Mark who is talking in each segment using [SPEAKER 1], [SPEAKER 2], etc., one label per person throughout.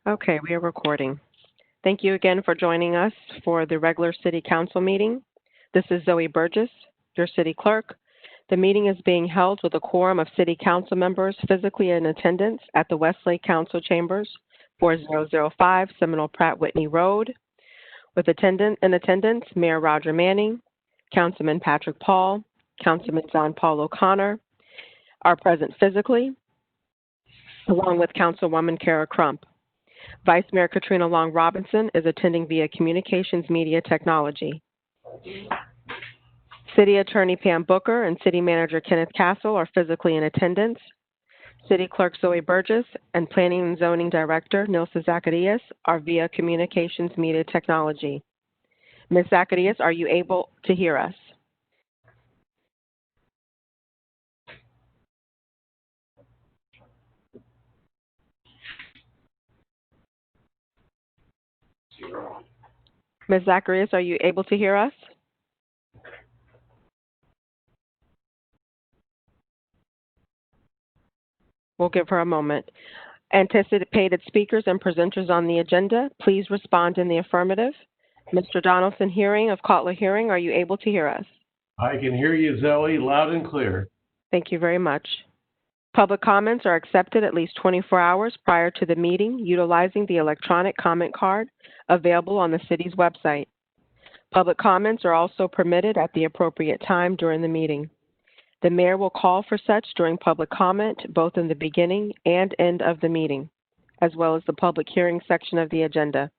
[SPEAKER 1] Okay, we are recording. Thank you again for joining us for the regular City Council meeting. This is Zoe Burgess, your City Clerk. The meeting is being held with a quorum of City Council members physically in attendance at the Westlake Council Chambers, 4005 Seminole Pratt Whitney Road. With in attendance, Mayor Roger Manning, Councilman Patrick Paul, Councilman John Paul O'Connor are present physically, along with Councilwoman Kara Crump. Vice Mayor Katrina Long Robinson is attending via Communications Media Technology. City Attorney Pam Booker and City Manager Kenneth Castle are physically in attendance. City Clerk Zoe Burgess and Planning and Zoning Director Nilsa Zacharias are via Communications Media Technology. Ms. Zacharias, are you able to hear us? Ms. Zacharias, are you able to hear us? We'll give her a moment. Anticipated speakers and presenters on the agenda, please respond in the affirmative. Mr. Donaldson Hearing of Kotler Hearing, are you able to hear us?
[SPEAKER 2] I can hear you, Zoe, loud and clear.
[SPEAKER 1] Thank you very much. Public comments are accepted at least 24 hours prior to the meeting utilizing the electronic comment card available on the city's website. Public comments are also permitted at the appropriate time during the meeting. The mayor will call for such during public comment, both in the beginning and end of the meeting, as well as the public hearing section of the agenda.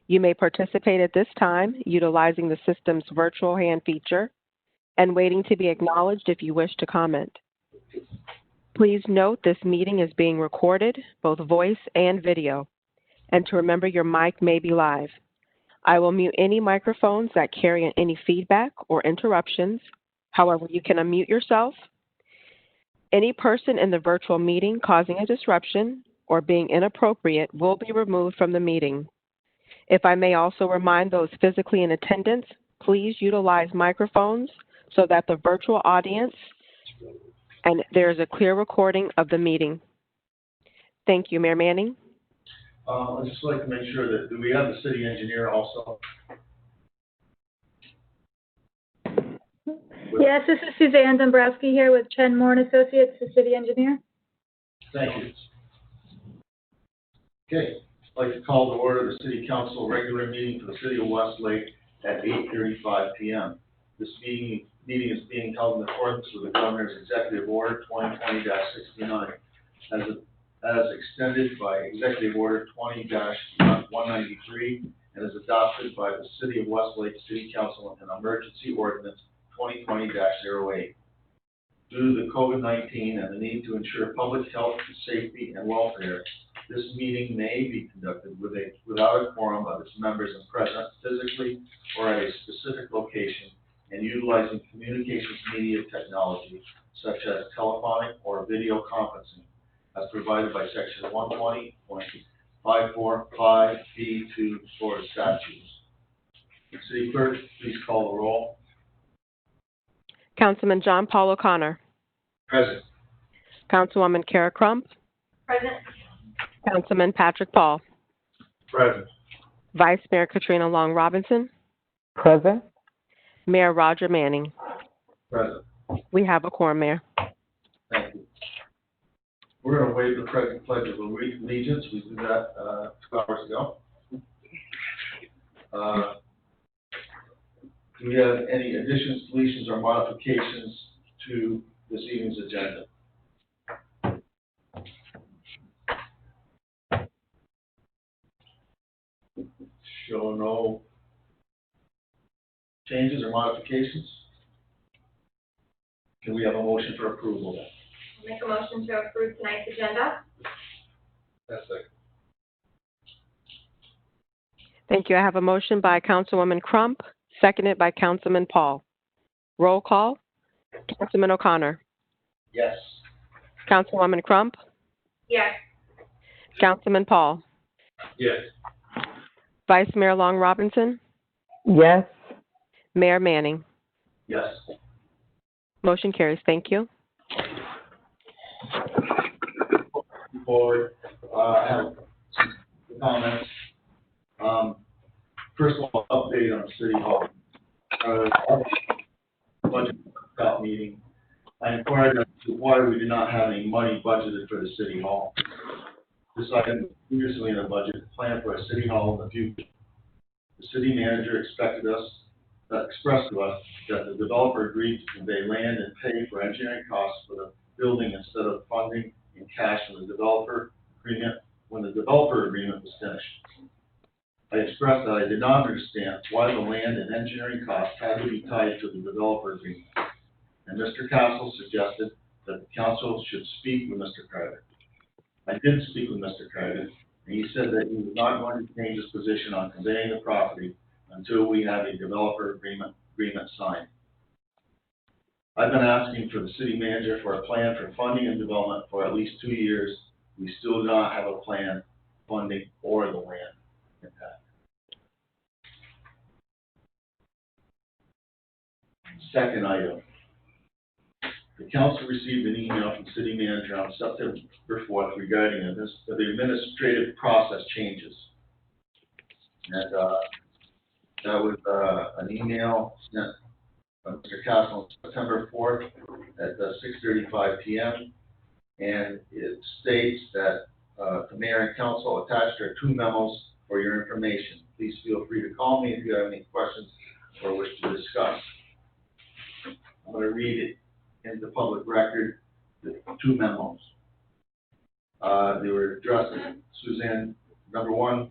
[SPEAKER 1] You may participate at this time utilizing the system's virtual hand feature and waiting to be acknowledged if you wish to comment. Please note this meeting is being recorded, both voice and video, and to remember your mic may be live. I will mute any microphones that carry any feedback or interruptions. However, you can unmute yourself. Any person in the virtual meeting causing a disruption or being inappropriate will be removed from the meeting. If I may also remind those physically in attendance, please utilize microphones so that the virtual audience and there is a clear recording of the meeting. Thank you, Mayor Manning.
[SPEAKER 3] I'd just like to make sure that, do we have the city engineer also?
[SPEAKER 4] Yes, this is Suzanne Dombrowski here with Chen Moore and Associates, the city engineer.
[SPEAKER 3] Thank you. Okay, I'd like to call to order the city council regular meeting for the city of Westlake at 8:35 p.m. This meeting is being held in accordance with the governor's executive order 2020-69 as extended by executive order 20-193 and is adopted by the city of Westlake City Council in emergency ordinance 2020-08. Due to the COVID-19 and the need to ensure public health, safety, and welfare, this meeting may be conducted without a quorum of its members and present physically or at a specific location and utilizing communications media technology such as telephonic or video conferencing as provided by section 120.545B2 Florida statutes. City Clerk, please call the roll.
[SPEAKER 1] Councilman John Paul O'Connor.
[SPEAKER 3] Present.
[SPEAKER 1] Councilwoman Kara Crump.
[SPEAKER 4] Present.
[SPEAKER 1] Councilman Patrick Paul.
[SPEAKER 3] Present.
[SPEAKER 1] Vice Mayor Katrina Long Robinson.
[SPEAKER 5] Present.
[SPEAKER 1] Mayor Roger Manning.
[SPEAKER 3] Present.
[SPEAKER 1] We have a quorum, Mayor.
[SPEAKER 3] Thank you. We're going to waive the pledge of allegiance. We did that 2 hours ago. Do we have any additions, deletions, or modifications to this evening's agenda? Show no changes or modifications. Can we have a motion for approval then?
[SPEAKER 6] I'll make a motion to approve tonight's agenda.
[SPEAKER 3] That's it.
[SPEAKER 1] Thank you. I have a motion by Councilwoman Crump, seconded by Councilman Paul. Roll call. Councilman O'Connor.
[SPEAKER 3] Yes.
[SPEAKER 1] Councilwoman Crump.
[SPEAKER 6] Yes.
[SPEAKER 1] Councilman Paul.
[SPEAKER 3] Yes.
[SPEAKER 1] Vice Mayor Long Robinson.
[SPEAKER 5] Yes.
[SPEAKER 1] Mayor Manning.
[SPEAKER 3] Yes.
[SPEAKER 1] Motion carries. Thank you.
[SPEAKER 3] Forward, I have some City Hall. Budget workshop meeting, I inquired as to why we did not have any money budgeted for the City Hall. This item was previously in a budget plan for a City Hall in the future. The city manager expressed to us that the developer agreed to convey land and pay for engineering costs for the building instead of funding in cash when the developer agreement was finished. I expressed that I did not understand why the land and engineering costs had to be tied to the developer agreement, and Mr. Castle suggested that the council should speak with Mr. Carter. I did speak with Mr. Carter, and he said that he was not going to change his position on conveying the property until we have a developer agreement signed. I've been asking for the city manager for a plan for funding and development for at least 2 years. We still do not have a plan, funding, or the land impact. Second item. The council received an email from city manager on September 4th regarding the administrative process changes. And that was an email sent from Mr. Castle on September 4th at 6:35 p.m. And it states that the mayor and council attached are 2 memos for your information. Please feel free to call me if you have any questions or wish to discuss. I'm going to read it into public record, the 2 memos. They were addressed to Suzanne, number 1,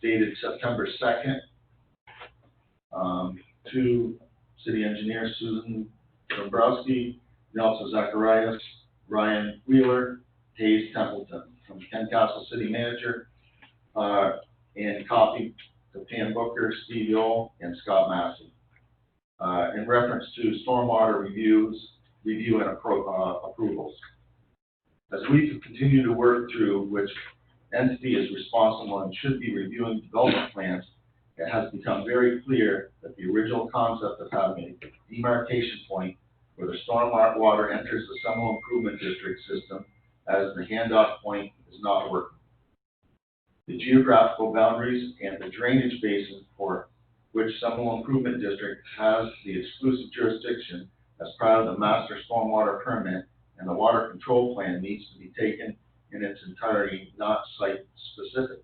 [SPEAKER 3] dated September 2nd, to city engineer Susan Dombrowski, Nelson Zacharias, Ryan Wheeler, Hayes Templeton, from Ken Castle city manager, and copy to Pam Booker, Steve Yole, and Scott Massey. In reference to stormwater review and approvals. As we continue to work through which entity is responsible and should be reviewing development plans, it has become very clear that the original concept of having a demarcation point where the stormwater enters the Seminole Improvement District system as the handoff point is not working. The geographical boundaries and the drainage basin for which Seminole Improvement District has the exclusive jurisdiction as part of the master stormwater permit and the water control plan needs to be taken in its entirety, not site specific.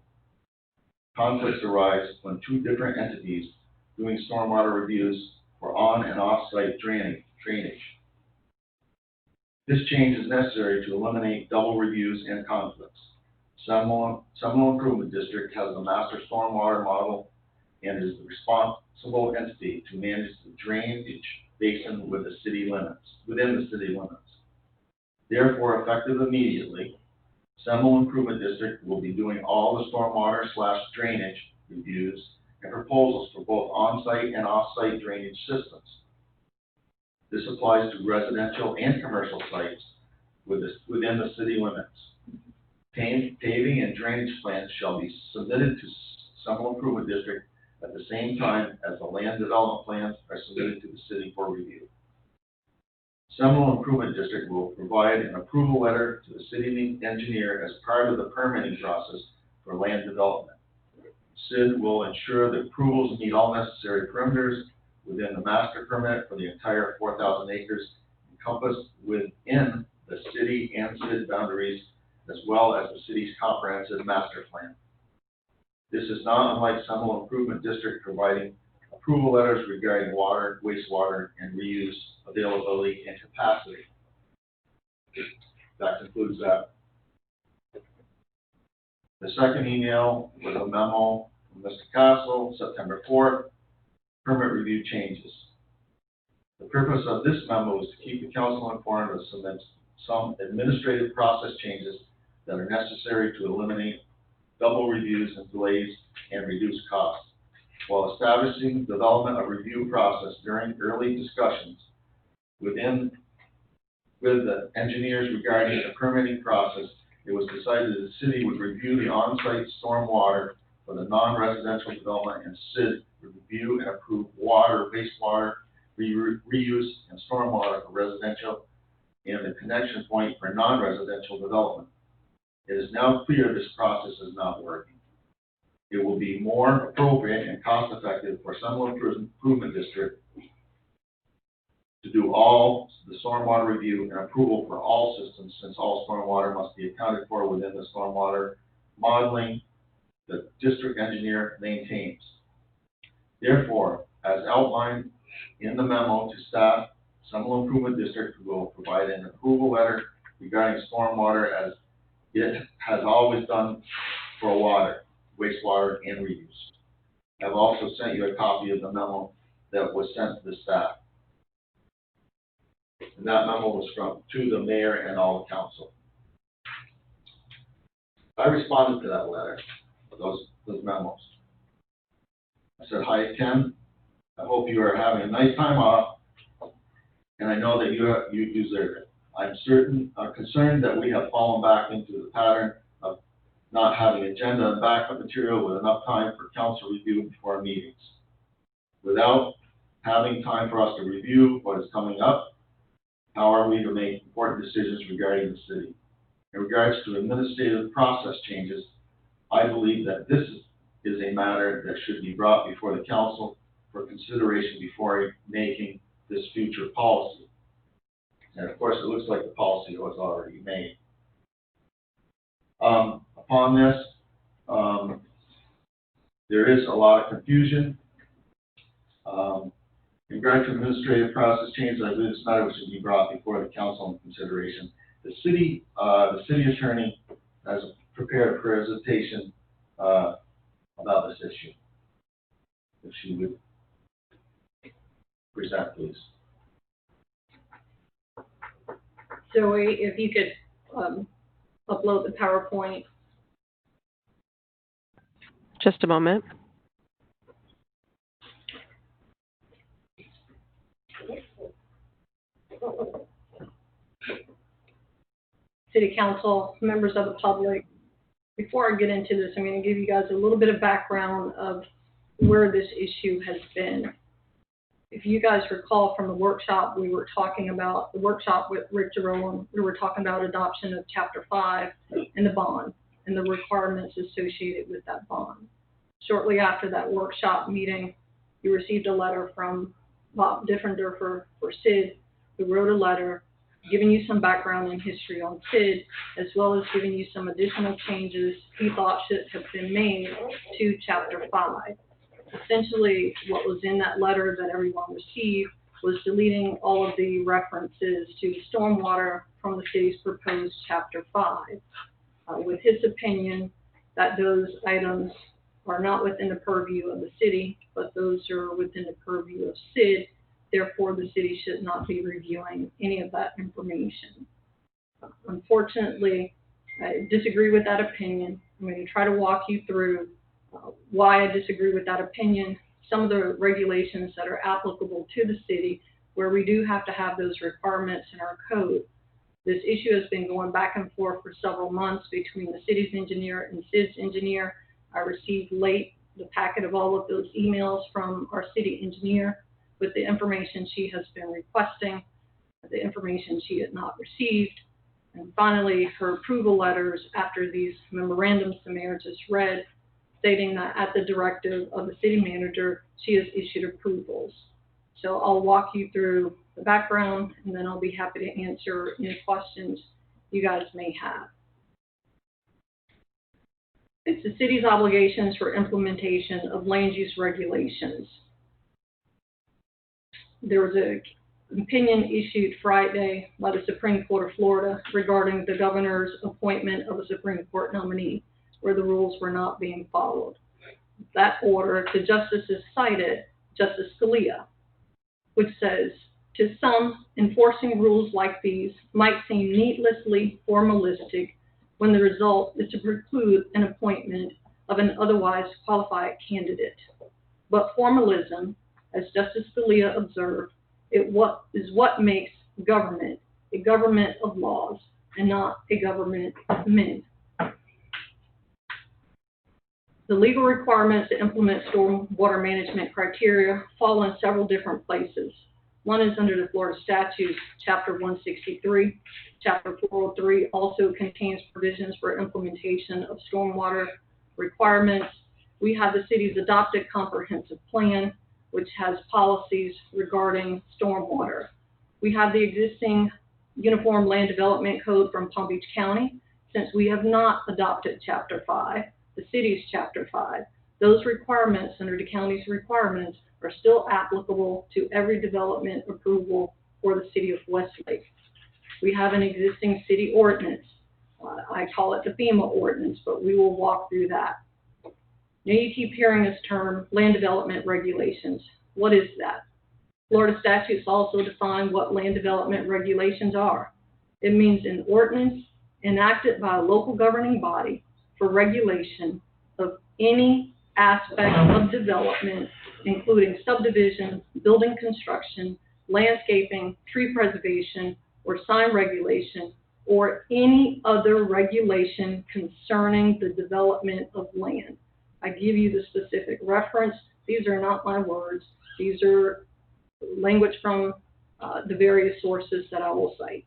[SPEAKER 3] Conflicts arise when 2 different entities doing stormwater reviews for on and off-site drainage. This change is necessary to eliminate double reviews and conflicts. Seminole Improvement District has the master stormwater model and is the responsible entity to manage the drainage basin within the city limits. Therefore, effective immediately, Seminole Improvement District will be doing all the stormwater/drainage reviews and proposals for both on-site and off-site drainage systems. This applies to residential and commercial sites within the city limits. Paving and drainage plans shall be submitted to Seminole Improvement District at the same time as the land development plans are submitted to the city for review. Seminole Improvement District will provide an approval letter to the city engineer as part of the permitting process for land development. SID will ensure that approvals meet all necessary perimeters within the master permit for the entire 4,000 acres encompassed within the city and SID boundaries, as well as the city's comprehensive master plan. This is not unlike Seminole Improvement District providing approval letters regarding water, wastewater, and reuse availability and capacity. That concludes that. The second email was a memo from Mr. Castle, September 4th, permit review changes. The purpose of this memo is to keep the council informed of some administrative process changes that are necessary to eliminate double reviews and delays and reduce costs, while establishing development of review process during early discussions with the engineers regarding the permitting process. It was decided that the city would review the on-site stormwater for the non-residential development, and SID would review and approve water, wastewater, reuse, and stormwater for residential, and the connection point for non-residential development. It is now clear this process is not working. it will be more appropriate and cost-effective for Seminole Improvement District to do all the stormwater review and approval for all systems, since all stormwater must be accounted for within the stormwater modeling the district engineer maintains. Therefore, as outlined in the memo to staff, Seminole Improvement District will provide an approval letter regarding stormwater as it has always done for water, wastewater, and reuse. I've also sent you a copy of the memo that was sent to the staff. And that memo was to the mayor and all the council. I responded to that letter, those memos. I said, "Hi, Ken. I hope you are having a nice time off, and I know that you deserve it. I'm concerned that we have fallen back into the pattern of not having agenda and backup material with enough time for council review before meetings. Without having time for us to review what is coming up, how are we to make important decisions regarding the city? In regards to administrative process changes, I believe that this is a matter that should be brought before the council for consideration before making this future policy." And of course, it looks like the policy was already made. Upon this, there is a lot of confusion. In regard to administrative process changes, I believe this matter should be brought before the council in consideration. The city attorney has prepared a presentation about this issue. If she would present, please.
[SPEAKER 7] Zoe, if you could upload the PowerPoint.
[SPEAKER 1] Just a moment.
[SPEAKER 7] City Council, members of the public, before I get into this, I'm going to give you guys a little bit of background of where this issue has been. If you guys recall from the workshop, we were talking about the workshop with Rick Jerome. We were talking about adoption of Chapter 5 and the bond and the requirements associated with that bond. Shortly after that workshop meeting, you received a letter from Bob Diffender for SID, who wrote a letter giving you some background and history on SID, as well as giving you some additional changes he thought should have been made to Chapter 5. Essentially, what was in that letter that everyone received was deleting all of the references to stormwater from the city's proposed Chapter 5. With his opinion that those items are not within the purview of the city, but those are within the purview of SID. Therefore, the city should not be reviewing any of that information. Unfortunately, I disagree with that opinion. I'm going to try to walk you through why I disagree with that opinion, some of the regulations that are applicable to the city, where we do have to have those requirements in our code. This issue has been going back and forth for several months between the city's engineer and SID's engineer. I received late the packet of all of those emails from our city engineer with the information she has been requesting, the information she had not received, and finally her approval letters after these memorandums the mayor just read, stating that at the directive of the city manager, she has issued approvals. So I'll walk you through the background, and then I'll be happy to answer any questions you guys may have. It's the city's obligations for implementation of land use regulations. There was an opinion issued Friday by the Supreme Court of Florida regarding the governor's appointment of a Supreme Court nominee, where the rules were not being followed. That order, the justices cited Justice Scalia, which says, "To some, enforcing rules like these might seem needlessly formalistic when the result is to preclude an appointment of an otherwise qualified candidate. But formalism, as Justice Scalia observed, is what makes government a government of laws and not a government of men." The legal requirements to implement stormwater management criteria fall in several different places. One is under the Florida Statutes, Chapter 163. Chapter 403 also contains provisions for implementation of stormwater requirements. we have the city's adopted comprehensive plan, which has policies regarding stormwater. We have the existing Uniform Land Development Code from Palm Beach County. Since we have not adopted Chapter 5, the city's Chapter 5, those requirements under the county's requirements are still applicable to every development approval for the city of Westlake. We have an existing city ordinance. I call it the FEMA ordinance, but we will walk through that. Now you keep hearing this term, land development regulations. What is that? Florida statutes also define what land development regulations are. It means an ordinance enacted by a local governing body for regulation of any aspect of development, including subdivision, building construction, landscaping, tree preservation, or sign regulation, or any other regulation concerning the development of land. I give you the specific reference. These are not my words. These are language from the various sources that I will cite.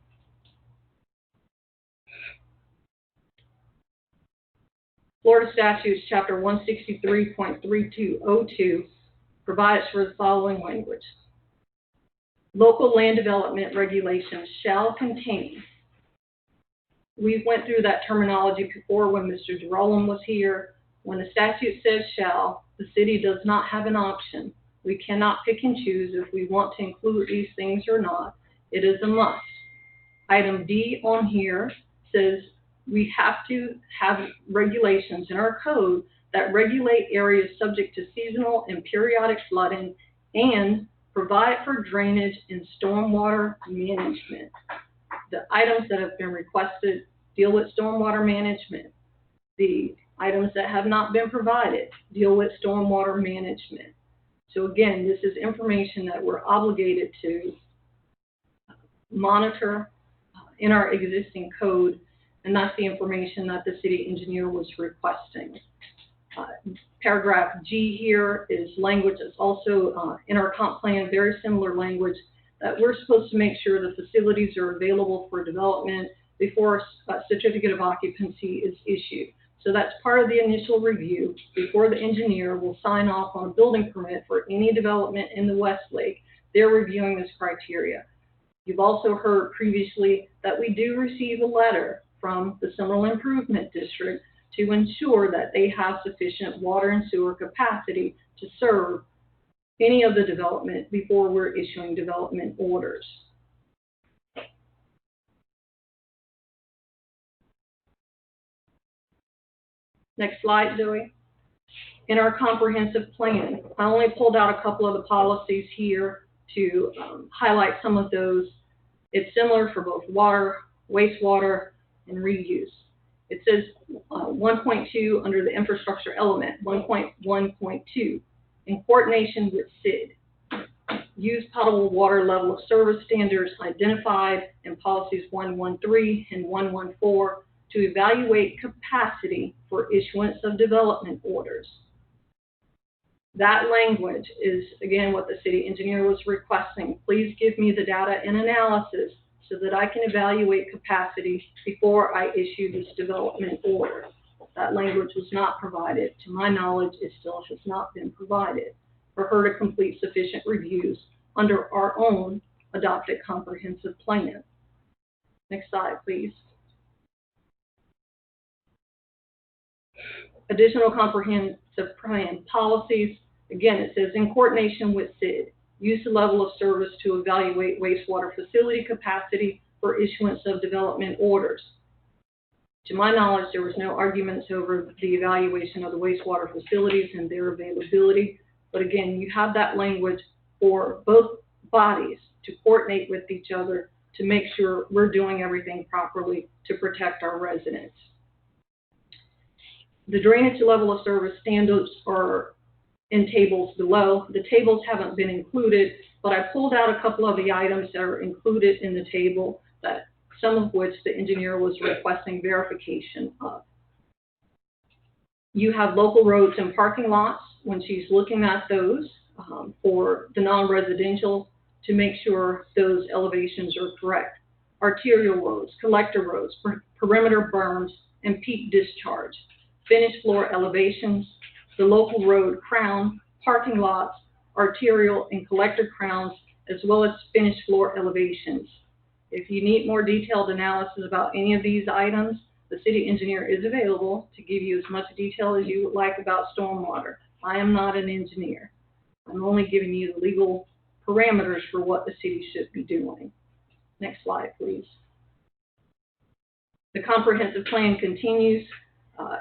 [SPEAKER 7] Florida Statutes, Chapter 163.3202, provides for the following language. Local land development regulations shall contain. We went through that terminology before when Mr. Jerome was here. When the statute says shall, the city does not have an option. We cannot pick and choose if we want to include these things or not. It is a must. Item D on here says we have to have regulations in our code that regulate areas subject to seasonal and periodic flooding and provide for drainage and stormwater management. The items that have been requested deal with stormwater management. The items that have not been provided deal with stormwater management. So again, this is information that we're obligated to monitor in our existing code, and that's the information that the city engineer was requesting. Paragraph G here is language that's also in our comp plan, very similar language, that we're supposed to make sure the facilities are available for development before a certificate of occupancy is issued. So that's part of the initial review before the engineer will sign off on a building permit for any development in the Westlake. They're reviewing this criteria. You've also heard previously that we do receive a letter from the Summerlin Improvement District to ensure that they have sufficient water and sewer capacity to serve any of the development before we're issuing development orders. Next slide, Zoe. In our comprehensive plan, I only pulled out a couple of the policies here to highlight some of those. It's similar for both water, wastewater, and reuse. It says 1.2 under the infrastructure element, 1.1.2, in coordination with SID. Use potable water level of service standards identified in policies 113 and 114 to evaluate capacity for issuance of development orders. That language is, again, what the city engineer was requesting. Please give me the data and analysis so that I can evaluate capacity before I issue this development order. That language was not provided. To my knowledge, it still has not been provided for her to complete sufficient reviews under our own adopted comprehensive plan. Next slide, please. Additional comprehensive plan policies. Again, it says in coordination with SID, use the level of service to evaluate wastewater facility capacity for issuance of development orders. To my knowledge, there was no arguments over the evaluation of the wastewater facilities and their availability. But again, you have that language for both bodies to coordinate with each other to make sure we're doing everything properly to protect our residents. The drainage level of service standards are in tables below. The tables haven't been included, but I pulled out a couple of the items that are included in the table, that some of which the engineer was requesting verification of. You have local roads and parking lots when she's looking at those for the non-residential to make sure those elevations are correct. Arterial roads, collector roads, perimeter berms, and peak discharge. Finished floor elevations, the local road crown, parking lots, arterial and collector crowns, as well as finished floor elevations. If you need more detailed analysis about any of these items, the city engineer is available to give you as much detail as you would like about stormwater. I am not an engineer. I'm only giving you the legal parameters for what the city should be doing. Next slide, please. The comprehensive plan continues.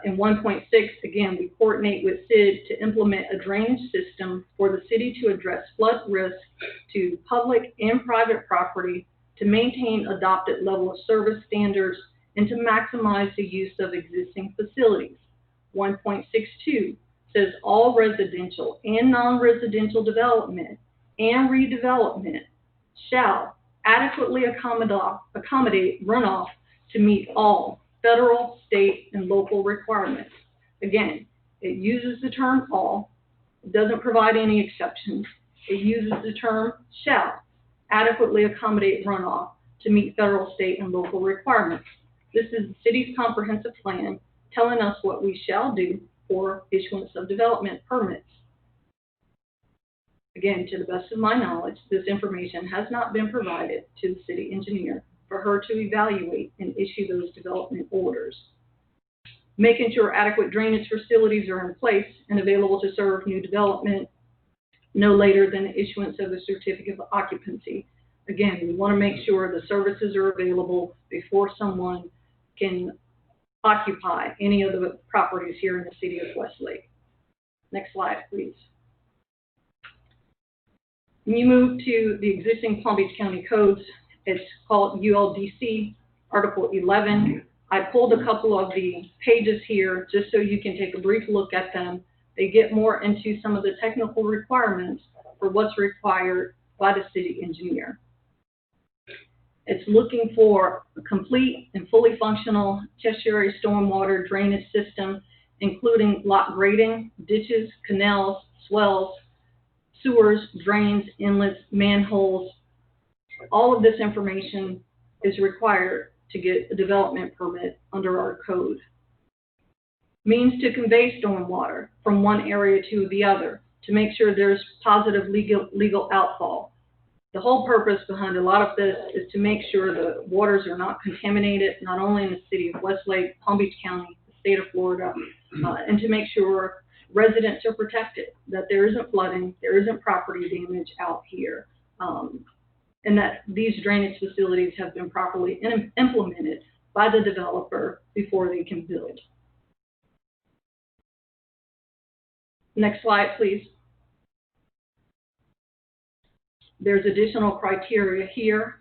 [SPEAKER 7] In 1.6, again, we coordinate with SID to implement a drainage system for the city to address flood risk to public and private property, to maintain adopted level of service standards, and to maximize the use of existing facilities. 1.62 says all residential and non-residential development and redevelopment shall adequately accommodate runoff to meet all federal, state, and local requirements. Again, it uses the term all. It doesn't provide any exceptions. It uses the term shall adequately accommodate runoff to meet federal, state, and local requirements. This is the city's comprehensive plan telling us what we shall do for issuance of development permits. Again, to the best of my knowledge, this information has not been provided to the city engineer for her to evaluate and issue those development orders. Making sure adequate drainage facilities are in place and available to serve new development no later than the issuance of the certificate of occupancy. Again, we want to make sure the services are available before someone can occupy any of the properties here in the city of Westlake. Next slide, please. When you move to the existing Palm Beach County codes, it's called ULDC, Article 11. I pulled a couple of the pages here just so you can take a brief look at them. They get more into some of the technical requirements for what's required by the city engineer. It's looking for a complete and fully functional tertiary stormwater drainage system, including lot grading, ditches, canals, swells, sewers, drains, inlets, manholes. All of this information is required to get a development permit under our code. Means to convey stormwater from one area to the other to make sure there's positive legal outfall. The whole purpose behind a lot of this is to make sure the waters are not contaminated, not only in the city of Westlake, Palm Beach County, the state of Florida, and to make sure residents are protected, that there isn't flooding, there isn't property damage out here, and that these drainage facilities have been properly implemented by the developer before they can build. Next slide, please. There's additional criteria here.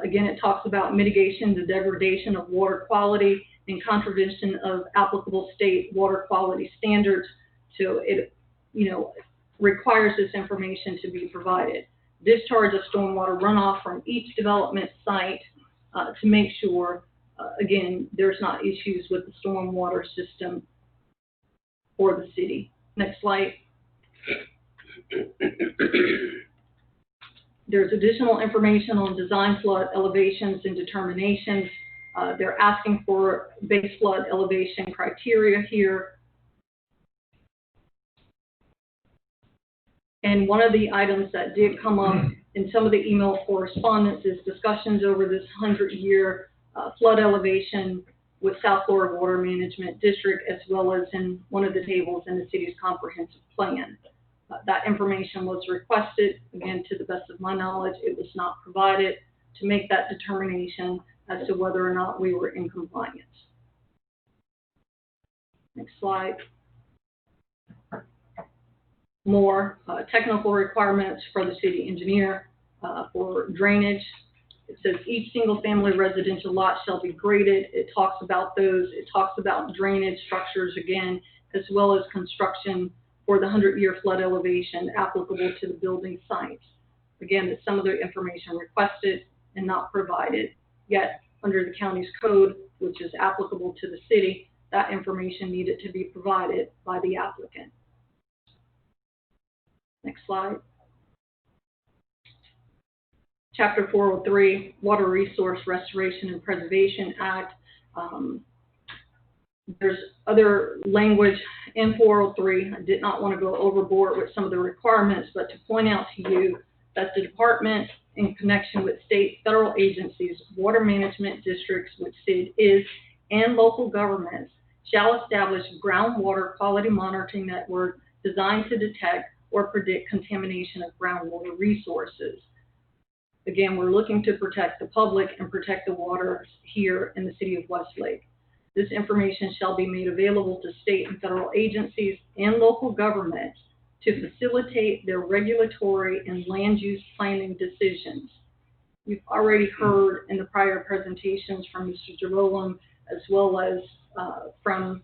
[SPEAKER 7] Again, it talks about mitigation, the degradation of water quality, and contravention of applicable state water quality standards. So it, requires this information to be provided. Discharge of stormwater runoff from each development site to make sure, again, there's not issues with the stormwater system for the city. Next slide. There's additional information on design flood elevations and determinations. They're asking for base flood elevation criteria here. And one of the items that did come up in some of the email correspondence is discussions over this 100-year flood elevation with South Florida Water Management District, as well as in one of the tables in the city's comprehensive plan. That information was requested. Again, to the best of my knowledge, it was not provided to make that determination as to whether or not we were in compliance. Next slide. More technical requirements for the city engineer for drainage. It says each single-family residential lot shall be graded. It talks about those. It talks about drainage structures again, as well as construction for the 100-year flood elevation applicable to the building sites. Again, it's some of the information requested and not provided. Yet, under the county's code, which is applicable to the city, that information needed to be provided by the applicant. Next slide. Chapter 403, Water Resource Restoration and Preservation Act. There's other language in 403. I did not want to go overboard with some of the requirements, but to point out to you that the department, in connection with state, federal agencies, water management districts, which SID is, and local governments, shall establish groundwater quality monitoring network designed to detect or predict contamination of groundwater resources. Again, we're looking to protect the public and protect the water here in the city of Westlake. This information shall be made available to state and federal agencies and local governments to facilitate their regulatory and land use planning decisions. You've already heard in the prior presentations from Mr. Jerome, as well as from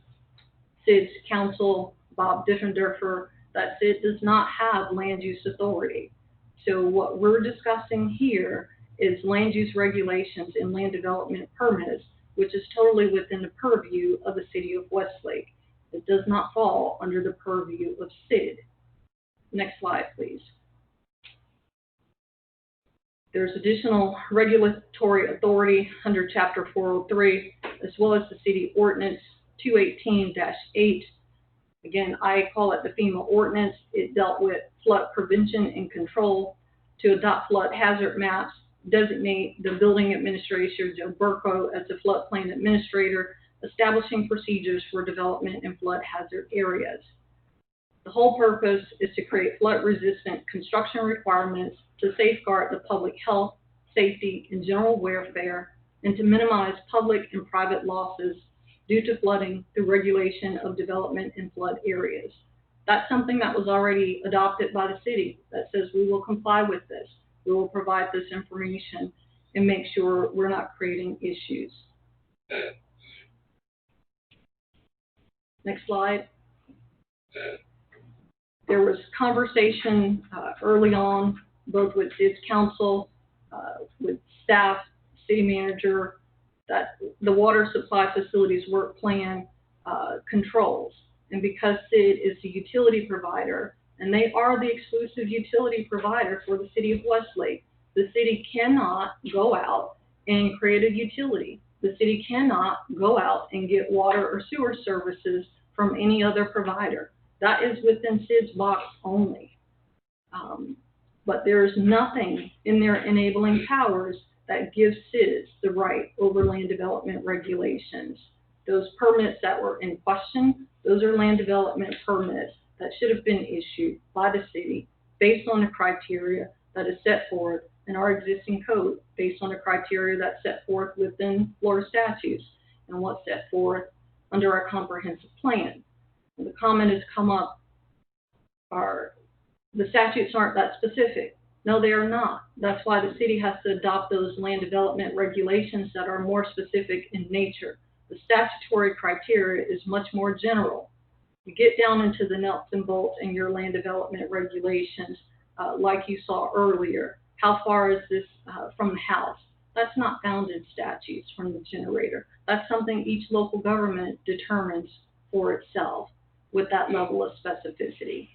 [SPEAKER 7] SID's counsel, Bob Diffenderfer, that SID does not have land use authority. So what we're discussing here is land use regulations and land development permits, which is totally within the purview of the city of Westlake. It does not fall under the purview of SID. Next slide, please. There's additional regulatory authority under Chapter 403, as well as the City Ordinance 218-8. Again, I call it the FEMA ordinance. It dealt with flood prevention and control, to adopt flood hazard maps, designate the building administrator, Joe Burko, as the floodplain administrator, establishing procedures for development in flood hazard areas. The whole purpose is to create flood-resistant construction requirements to safeguard the public health, safety, and general welfare, and to minimize public and private losses due to flooding through regulation of development in flood areas. That's something that was already adopted by the city that says we will comply with this. We will provide this information and make sure we're not creating issues. Next slide. There was conversation early on, both with SID's council, with staff, city manager, that the water supply facilities work plan controls. And because SID is the utility provider, and they are the exclusive utility provider for the city of Westlake, the city cannot go out and create a utility. The city cannot go out and get water or sewer services from any other provider. That is within SID's box only. But there is nothing in their enabling powers that gives SID the right over land development regulations. Those permits that were in question, those are land development permits that should have been issued by the city based on the criteria that is set forth in our existing code, based on the criteria that's set forth within Florida statutes and what's set forth under our comprehensive plan. And the comment has come up, the statutes aren't that specific. No, they are not. That's why the city has to adopt those land development regulations that are more specific in nature. The statutory criteria is much more general. You get down into the nuts and bolts in your land development regulations, like you saw earlier. How far is this from the house? That's not found in statutes from the generator. That's something each local government determines for itself with that level of specificity.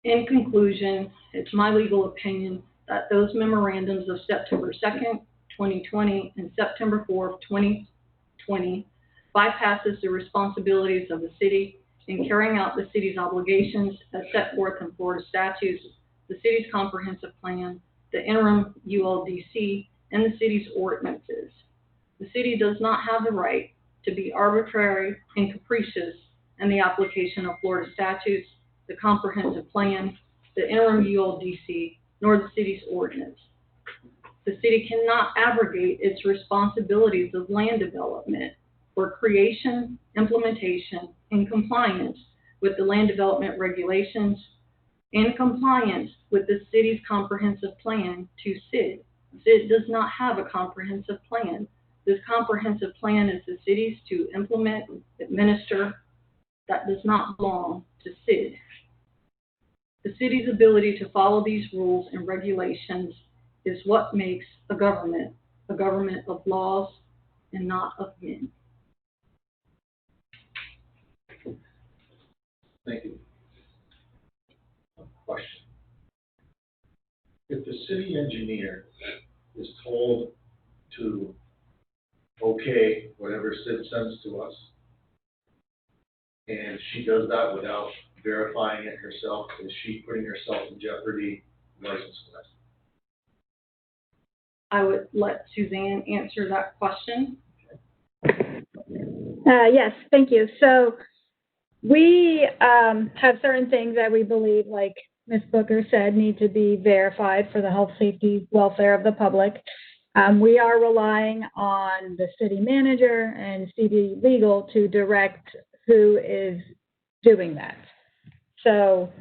[SPEAKER 7] In conclusion, it's my legal opinion that those memorandums of September 2nd, 2020 and September 4th, 2020 bypasses the responsibilities of the city in carrying out the city's obligations as set forth in Florida statutes, the city's comprehensive plan, the interim ULDC, and the city's ordinances. The city does not have the right to be arbitrary and capricious in the application of Florida statutes, the comprehensive plan, the interim ULDC, nor the city's ordinance. The city cannot abrogate its responsibilities of land development for creation, implementation, and compliance with the land development regulations, in compliance with the city's comprehensive plan to SID. SID does not have a comprehensive plan. This comprehensive plan is the city's to implement, administer. That does not belong to SID. The city's ability to follow these rules and regulations is what makes a government of laws and not of men.
[SPEAKER 3] Thank you. Question. If the city engineer is told to okay whatever Sid sends to us, and she does that without verifying it herself, is she putting herself in jeopardy license-wise?
[SPEAKER 7] I would let Suzanne answer that question.
[SPEAKER 4] Yes, thank you. So we have certain things that we believe, like Ms. Booker said, need to be verified for the health, safety, welfare of the public. We are relying on the city manager and city legal to direct who is doing that. So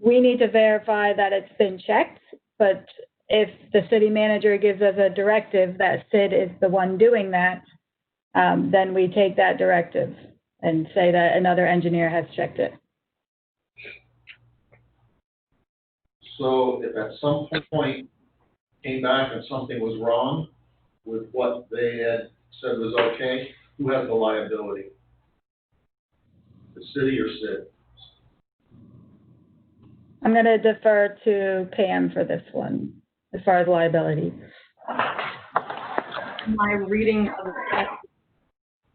[SPEAKER 4] we need to verify that it's been checked, but if the city manager gives us a directive that Sid is the one doing that, then we take that directive and say that another engineer has checked it.
[SPEAKER 3] So if at some point came back and something was wrong with what they had said was okay, who has the liability? The city or Sid?
[SPEAKER 4] I'm going to defer to Pam for this one, as far as liability.
[SPEAKER 7] My reading of that,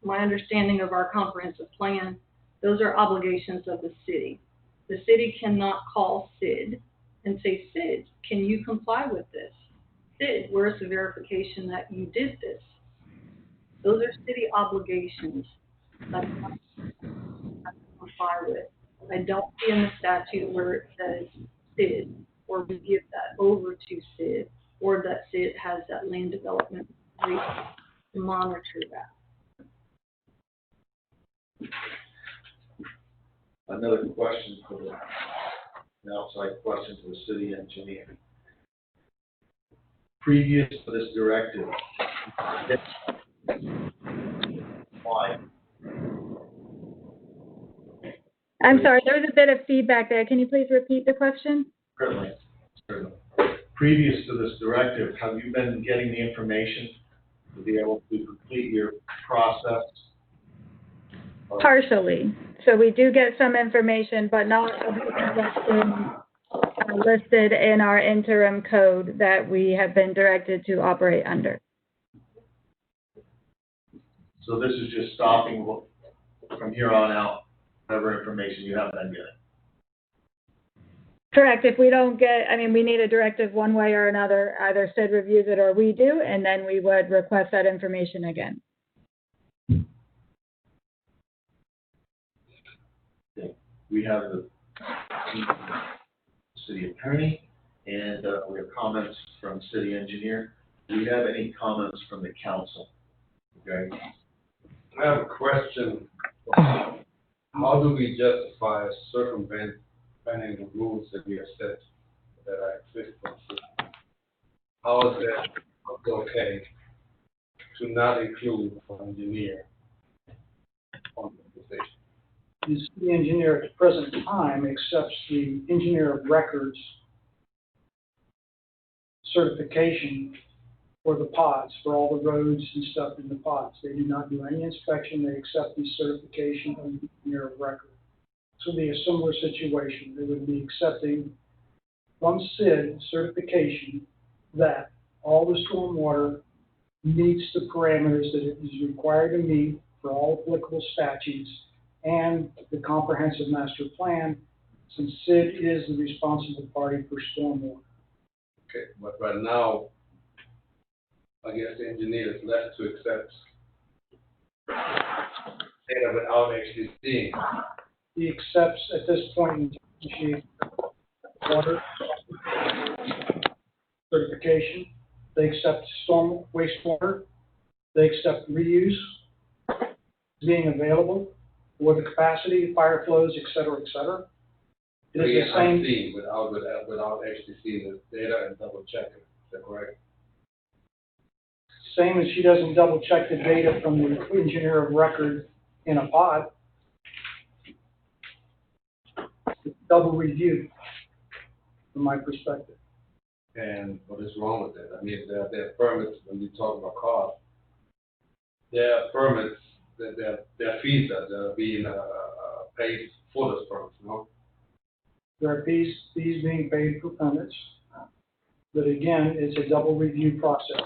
[SPEAKER 7] my understanding of our comprehensive plan, those are obligations of the city. The city cannot call Sid and say, Sid, can you comply with this? Sid, where's the verification that you did this? Those are city obligations that we have to comply with. I don't see in the statute where it says Sid, or we give that over to Sid, or that Sid has that land development rate to monitor that.
[SPEAKER 3] Another question for an outside question to the city engineer. Previous to this directive, why?
[SPEAKER 4] I'm sorry, there was a bit of feedback there. Can you please repeat the question?
[SPEAKER 3] Certainly. Previous to this directive, have you been getting the information to be able to complete your process?
[SPEAKER 4] Partially. So we do get some information, but not everything that's been listed in our interim code that we have been directed to operate under.
[SPEAKER 3] So this is just stopping from here on out, whatever information you have been getting.
[SPEAKER 4] Correct. If we don't get, we need a directive one way or another. Either Sid reviews it or we do, and then we would request that information again.
[SPEAKER 3] Okay. We have the city attorney, and we have comments from city engineer. Do we have any comments from the council? Okay.
[SPEAKER 8] I have a question. How do we justify circumventing the rules that we have set that are exist on the system? How is that okay to not include an engineer on the position?
[SPEAKER 9] The city engineer at the present time accepts the engineer of records certification for the pods, for all the roads and stuff in the pods. They do not do any inspection. They accept the certification of the engineer of record. This will be a similar situation. They would be accepting from SID certification that all the stormwater meets the parameters that it is required to meet for all applicable statutes and the comprehensive master plan, since SID is the responsible party for stormwater.
[SPEAKER 8] Okay, but right now, I guess the engineer is left to accept data without actually seeing.
[SPEAKER 9] He accepts at this point in water certification. They accept storm wastewater. They accept reuse being available for the capacity, fire flows, et cetera, et cetera. It is the same.
[SPEAKER 8] Unseen, without actually seeing the data and double checking. Is that correct?
[SPEAKER 9] Same as she doesn't double check the data from the engineer of record in a pod. It's double review from my perspective.
[SPEAKER 8] And what is wrong with that? There are permits, when you talk about cost, there are permits, there are fees that are being paid for those permits, no?
[SPEAKER 9] There are fees being paid for permits. But again, it's a double review process.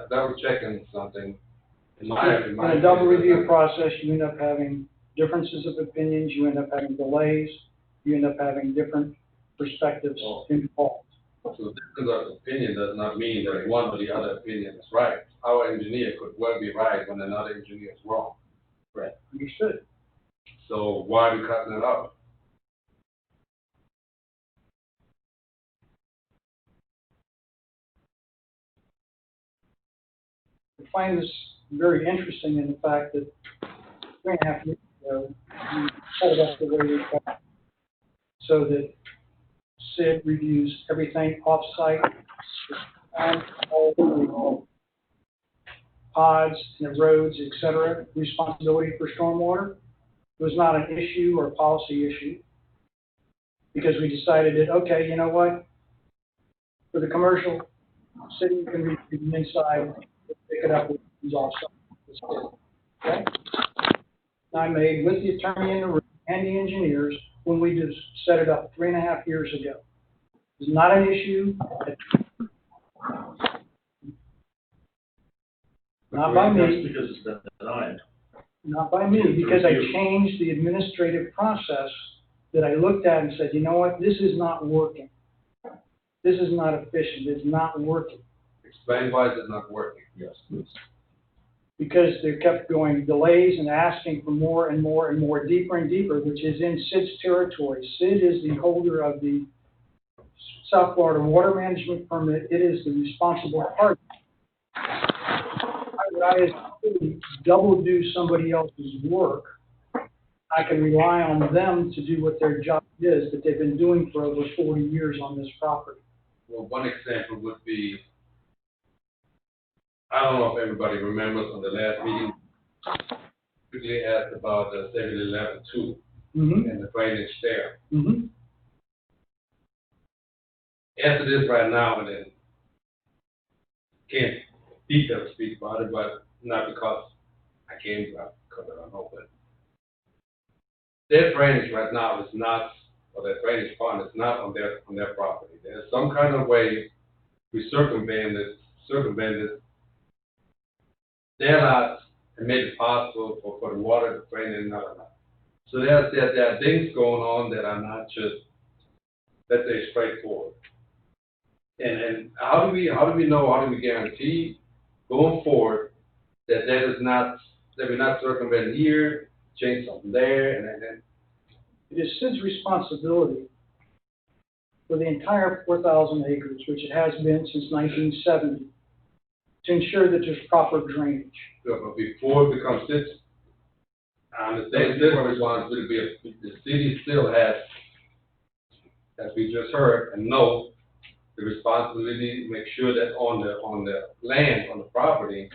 [SPEAKER 8] Double checking something. In
[SPEAKER 9] a double review process, you end up having differences of opinions, you end up having delays, you end up having different perspectives involved.
[SPEAKER 8] So the difference of opinion does not mean that one or the other opinion is right. Our engineer could well be right when another engineer is wrong.
[SPEAKER 9] Right. Understood.
[SPEAKER 8] So why are we cutting it out?
[SPEAKER 9] I find this very interesting in the fact that 3.5 years ago, we set it up the way we got, so that SID reviews everything off-site, and all the pods and the roads, et cetera. Responsibility for stormwater was not an issue or policy issue, because we decided that, okay, you know what? For the commercial, city can reach the inside, pick it up with these off-site. Okay? I made with the attorney in the room and the engineers when we just set it up 3.5 years ago. It's not an issue. Not by me.
[SPEAKER 3] Because it's been denied.
[SPEAKER 9] Not by me, because I changed the administrative process that I looked at and said, you know what, this is not working. This is not efficient, it's not working.
[SPEAKER 8] Explain why it's not working.
[SPEAKER 3] Yes, please.
[SPEAKER 9] Because they kept going delays and asking for more and more and more, deeper and deeper, which is in SID's territory. SID is the holder of the South Florida Water Management Permit. It is the responsible party. I double do somebody else's work. I can rely on them to do what their job is that they've been doing for over 40 years on this property.
[SPEAKER 8] Well, one example would be, I don't know if everybody remembers on the last meeting, quickly asked about the 7-Eleven-2 and the drainage there. As it is right now, and then can't speak about it, but not because I can't, because I don't know, but their drainage right now is not, or their drainage pond is not on their property. There's some kind of way we circumvented their lots and made it possible for the water to drain in another lot. So there are things going on that are not just, let's say, straightforward. And how do we guarantee going forward that we're not circumventing here, change something there, and then.
[SPEAKER 9] It is SID's responsibility for the entire 4,000 acres, which it has been since 1970, to ensure that there's proper drainage.
[SPEAKER 8] But before it becomes SID's, I understand this responsibility, the city still has, as we just heard, and know, the responsibility to make sure that on the land, on the property,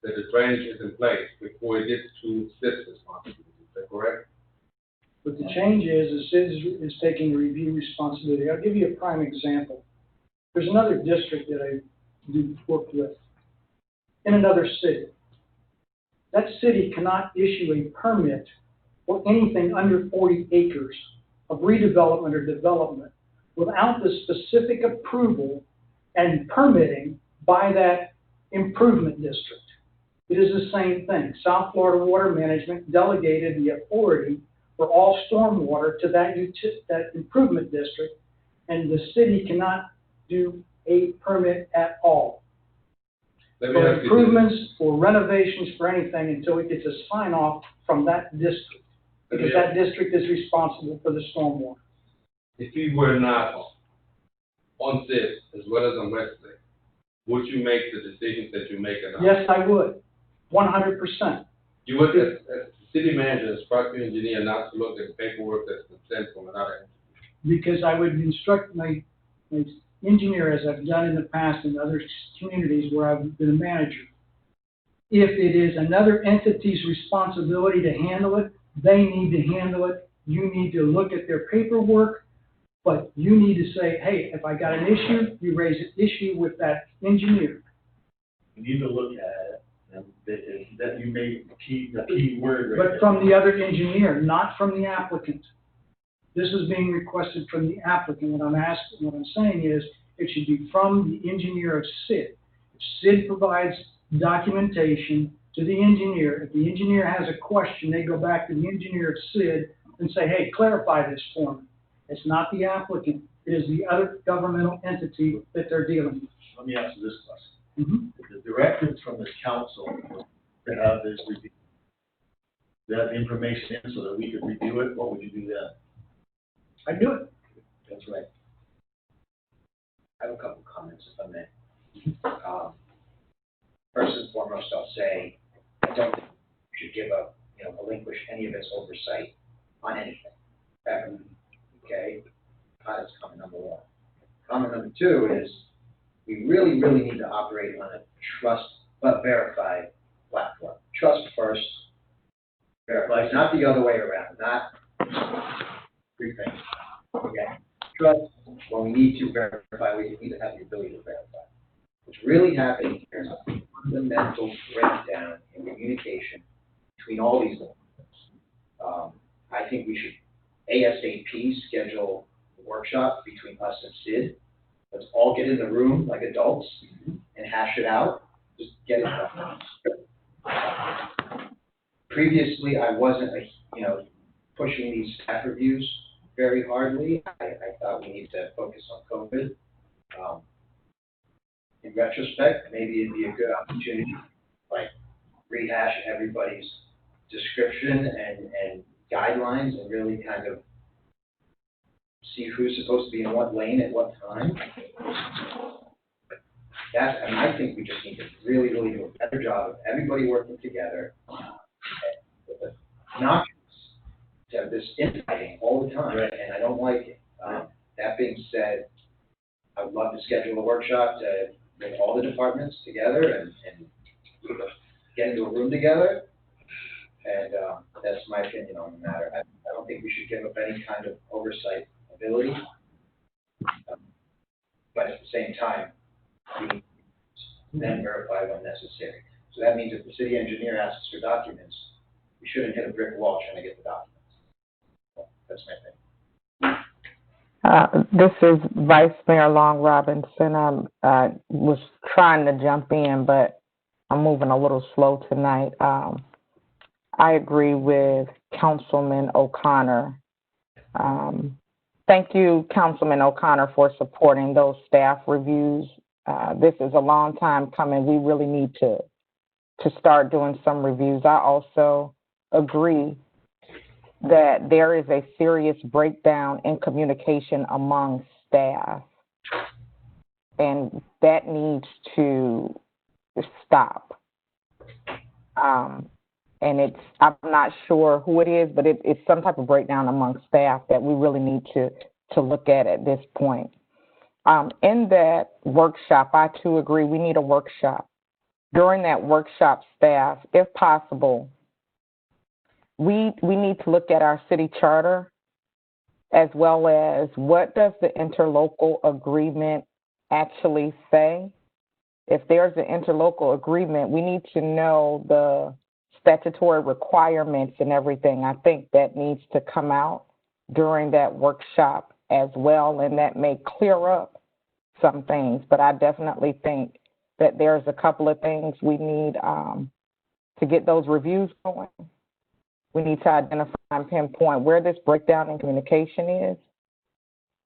[SPEAKER 8] that the drainage is in place before it gets to SID's responsibility. Is that correct?
[SPEAKER 9] But the change is SID is taking the review responsibility. I'll give you a prime example. There's another district that I do work with in another city. That city cannot issue a permit for anything under 40 acres of redevelopment or development without the specific approval and permitting by that improvement district. It is the same thing. South Florida Water Management delegated the authority for all stormwater to that improvement district, and the city cannot do a permit at all. For improvements, for renovations, for anything until it gets a sign off from that district, because that district is responsible for the stormwater.
[SPEAKER 8] If you were not on SID as well as on Westlake, would you make the decisions that you make or not?
[SPEAKER 9] Yes, I would, 100%.
[SPEAKER 8] You would, as city manager, as property engineer, not to look at the paperwork that's been sent from another entity?
[SPEAKER 9] Because I would instruct my engineer, as I've done in the past in other communities where I've been a manager. If it is another entity's responsibility to handle it, they need to handle it. You need to look at their paperwork, but you need to say, hey, if I got an issue, you raise an issue with that engineer.
[SPEAKER 3] You need to look at it, and that you made the key word right
[SPEAKER 9] But from the other engineer, not from the applicant. This is being requested from the applicant. What I'm saying is, it should be from the engineer of SID. If SID provides documentation to the engineer, if the engineer has a question, they go back to the engineer of SID and say, hey, clarify this for me. It's not the applicant, it is the other governmental entity that they're dealing with.
[SPEAKER 3] Let me ask you this question.
[SPEAKER 9] Mm-hmm.
[SPEAKER 3] The directive from the council to have this review, that information in so that we could review it, what would you do then?
[SPEAKER 9] I do it.
[SPEAKER 3] That's right.
[SPEAKER 10] I have a couple comments, if I may. First and foremost, I'll say, I don't think we should give up, relinquish any of its oversight on anything, ever. Okay? That's comment number one. Comment number two is, we really, really need to operate on a trust but verified platform. Trust first, verify, not the other way around, not three things. Okay? Trust, when we need to verify, we need to have the ability to verify. What's really happening here is a fundamental breakdown in communication between all these departments. I think we should ASAP schedule a workshop between us and SID. Let's all get in the room like adults and hash it out. Just get it done. Previously, I wasn't, pushing these staff reviews very hardly. I thought we need to focus on COVID. In retrospect, maybe it'd be a good opportunity to rehash everybody's description and guidelines and really kind of see who's supposed to be in what lane at what time. I think we just need to really, really do a better job of everybody working together. Not to have this infighting all the time, right. And I don't like it. That being said, I would love to schedule a workshop to bring all the departments together and get into a room together. And that's my opinion on the matter. I don't think we should give up any kind of oversight ability. But at the same time, we need to then verify when necessary. So that means if the city engineer asks for documents, we shouldn't hit a brick wall trying to get the documents. That's my thing.
[SPEAKER 5] This is Vice Mayor Long Robinson. I was trying to jump in, but I'm moving a little slow tonight. I agree with Councilman O'Connor. Thank you, Councilman O'Connor, for supporting those staff reviews. This is a long time coming. We really need to start doing some reviews. I also agree that there is a serious breakdown in communication among staff, and that needs to stop. And I'm not sure who it is, but it's some type of breakdown among staff that we really need to look at this point. In that workshop, I too agree, we need a workshop. During that workshop, staff, if possible, we need to look at our city charter as well as what does the interlocal agreement actually say. If there's an interlocal agreement, we need to know the statutory requirements and everything. I think that needs to come out during that workshop as well, and that may clear up some things. But I definitely think that there's a couple of things we need to get those reviews going. We need to identify and pinpoint where this breakdown in communication is.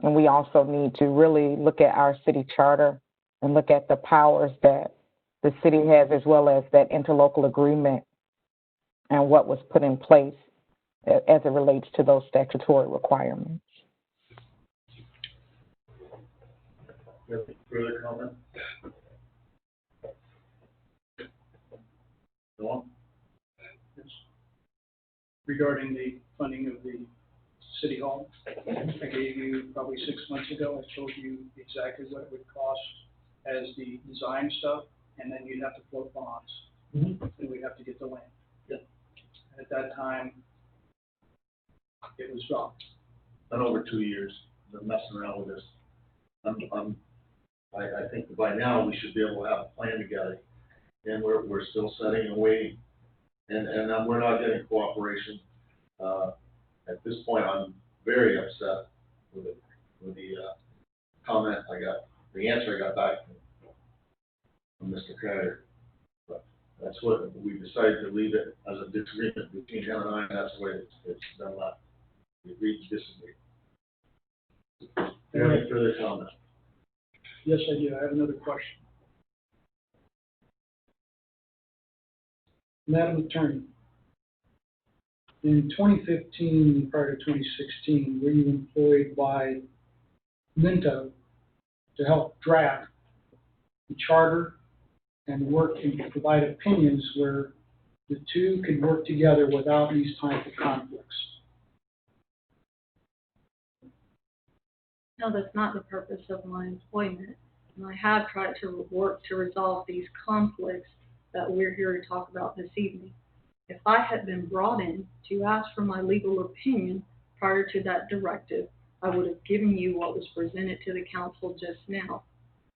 [SPEAKER 5] And we also need to really look at our city charter and look at the powers that the city has as well as that interlocal agreement and what was put in place as it relates to those statutory requirements.
[SPEAKER 3] Further comment? Go on.
[SPEAKER 9] Regarding the funding of the city hall, I gave you probably 6 months ago, I told you exactly what it would cost as the design stuff, and then you'd have to float bonds, and we'd have to get the land.
[SPEAKER 3] Yeah.
[SPEAKER 9] And at that time, it was dropped.
[SPEAKER 3] Been over 2 years, been messing around with this. I think by now we should be able to have a plan together, and we're still sitting and waiting, and we're not getting cooperation. At this point, very upset with the comment I got, the answer I got back from Mr. Carter. But that's what, we decided to leave it as a disagreement between him and I, and that's the way it's been left. We agreed to disagree. Do you have any further comment?
[SPEAKER 9] Yes, I do. I have another question. Madam Attorney, in 2015, prior to 2016, were you employed by Minto to help draft the charter and work and provide opinions where the two could work together without these type of conflicts?
[SPEAKER 7] No, that's not the purpose of my employment. And I have tried to work to resolve these conflicts that we're here to talk about this evening. If I had been brought in to ask for my legal opinion prior to that directive, I would have given you what was presented to the council just now.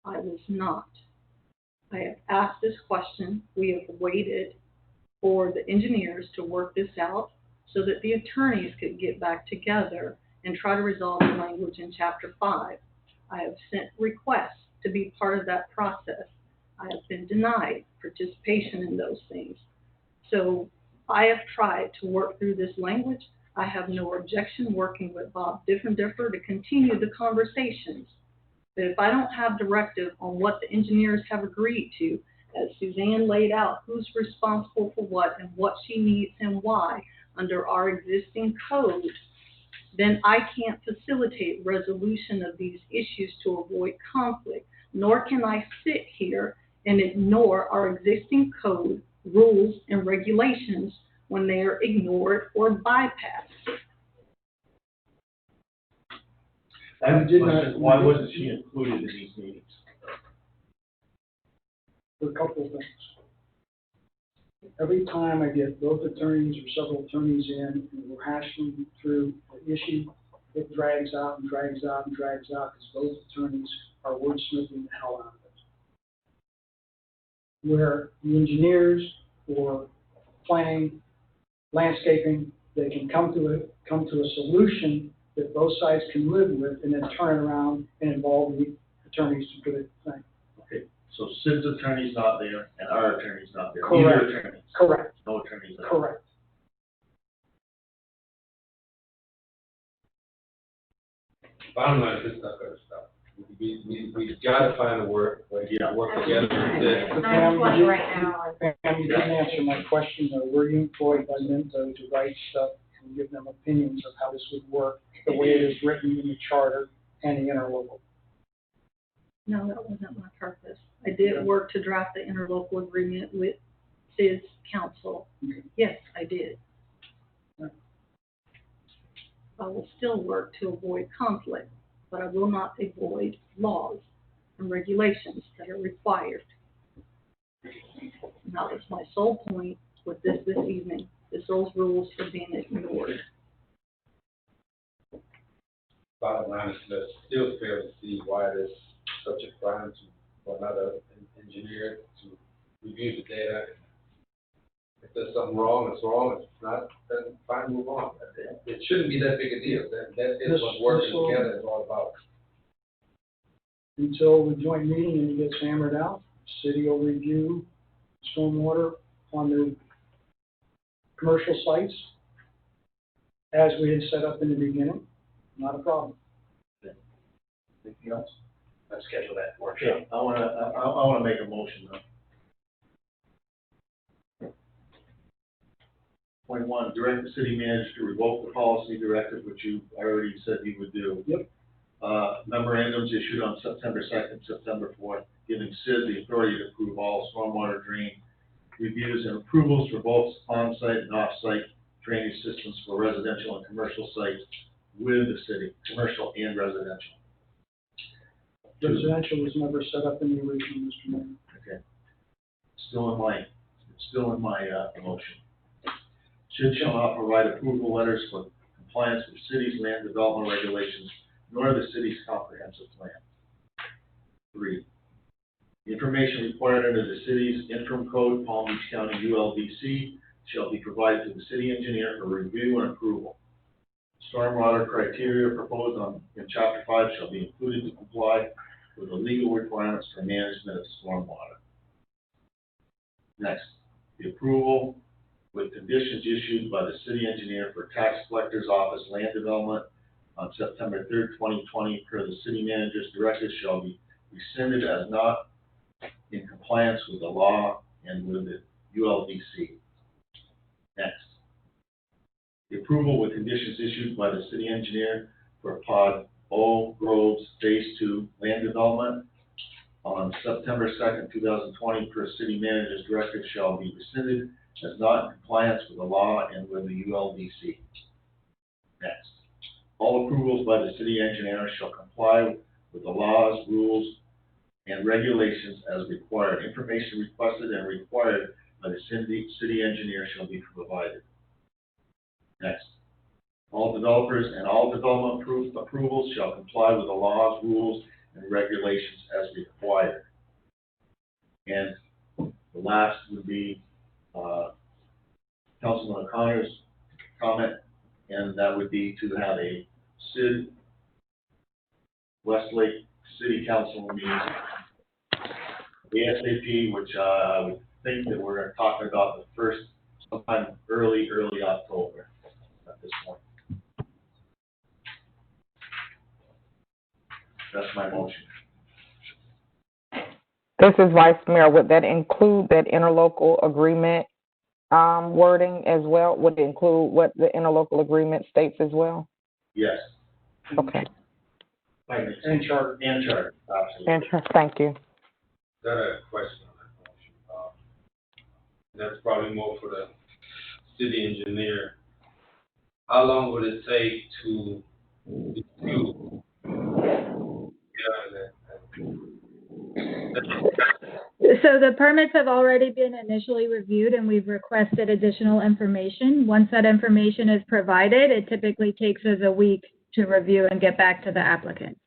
[SPEAKER 7] I was not. I have asked this question. We have waited for the engineers to work this out so that the attorneys could get back together and try to resolve the language in Chapter 5. I have sent requests to be part of that process. I have been denied participation in those things. So I have tried to work through this language. I have no objection working with Bob Diffenderfer to continue the conversations. But if I don't have directive on what the engineers have agreed to, as Suzanne laid out, who's responsible for what and what she needs and why under our existing code, then I can't facilitate resolution of these issues to avoid conflict, nor can I sit here and ignore our existing code, rules, and regulations when they are ignored or bypassed.
[SPEAKER 3] I have a question. Why wasn't she included in these meetings?
[SPEAKER 9] For a couple of things. Every time I get both attorneys or several attorneys in and we're hashing through the issue, it drags out and drags out and drags out because both attorneys are wordsmithing the hell out of it. Where the engineers or planning, landscaping, they can come to a solution that both sides can live with and then turn it around and involve the attorneys to do the thing.
[SPEAKER 3] Okay, so Sid's attorney's not there and our attorney's not there.
[SPEAKER 9] Correct.
[SPEAKER 3] Neither attorneys.
[SPEAKER 9] Correct.
[SPEAKER 3] No attorneys there.
[SPEAKER 9] Correct.
[SPEAKER 8] Bottom line, this is not gonna stop. We gotta find a work together.
[SPEAKER 6] It's 9:20 right now.
[SPEAKER 9] Pam, you didn't answer my question though. Were you employed by Minto to write stuff and give them opinions of how this would work, the way it is written in the charter and the interlocal?
[SPEAKER 7] No, that wasn't my purpose. I did work to draft the interlocal agreement with Sid's counsel.
[SPEAKER 9] Okay.
[SPEAKER 7] Yes, I did. I will still work to avoid conflict, but I will not avoid laws and regulations that are required. And that was my sole point with this evening, is those rules are being ignored.
[SPEAKER 8] Bottom line is that still fail to see why there's such a crime for another engineer to review the data. If there's something wrong, it's wrong. If it's not, then fine, move on. It shouldn't be that big a deal. That is what working together is all about.
[SPEAKER 9] Until the joint meeting and it gets hammered out, city will review stormwater on their commercial sites as we had set up in the beginning. Not a problem.
[SPEAKER 3] Anything else?
[SPEAKER 10] Let's schedule that workshop.
[SPEAKER 3] Okay, I wanna make a motion now. Point 1, direct the city manager to revoke the policy directive, which you already said you would do.
[SPEAKER 9] Yep.
[SPEAKER 3] Memorandums issued on September 2nd, September 4th, giving Sid the authority to approve all stormwater drain reviews and approvals for both on-site and off-site drainage systems for residential and commercial sites with the city, commercial and residential.
[SPEAKER 9] Residential was never set up in the original, Mr. Mayor.
[SPEAKER 3] Okay. Still in my motion. Sid shall not provide approval letters for compliance with city's land development regulations, nor the city's comprehensive plan. 3, the information required under the city's interim code, Palm Beach County ULDC, shall be provided to the city engineer for review and approval. Stormwater criteria proposed in Chapter 5 shall be included to comply with the legal requirements for management of stormwater. Next, the approval with conditions issued by the city engineer for tax collector's office land development on September 3rd, 2020, per the city manager's directive shall be rescinded as not in compliance with the law and with the ULDC. Next, the approval with conditions issued by the city engineer for Pod O Groves Phase 2 land development on September 2nd, 2020, per city manager's directive shall be rescinded as not in compliance with the law and with the ULDC. Next, all approvals by the city engineer shall comply with the laws, rules, and regulations as required. Information requested and required by the city engineer shall be provided. Next, all developers and all development approvals shall comply with the laws, rules, and regulations as required. And the last would be Councilman O'Connor's comment, and that would be to have a Westlake City Council meeting ASAP, which I would think that we're talking about the first, sometime early October at this point. That's my motion.
[SPEAKER 5] This is Vice Mayor. Would that include that interlocal agreement wording as well? Would it include what the interlocal agreement states as well?
[SPEAKER 3] Yes.
[SPEAKER 5] Okay.
[SPEAKER 9] And charter.
[SPEAKER 3] And charter, absolutely.
[SPEAKER 5] And thank you.
[SPEAKER 8] Got a question on that motion. That's probably more for the city engineer. How long would it take to review?
[SPEAKER 4] So the permits have already been initially reviewed and we've requested additional information. Once that information is provided, it typically takes us a week to review and get back to the applicant.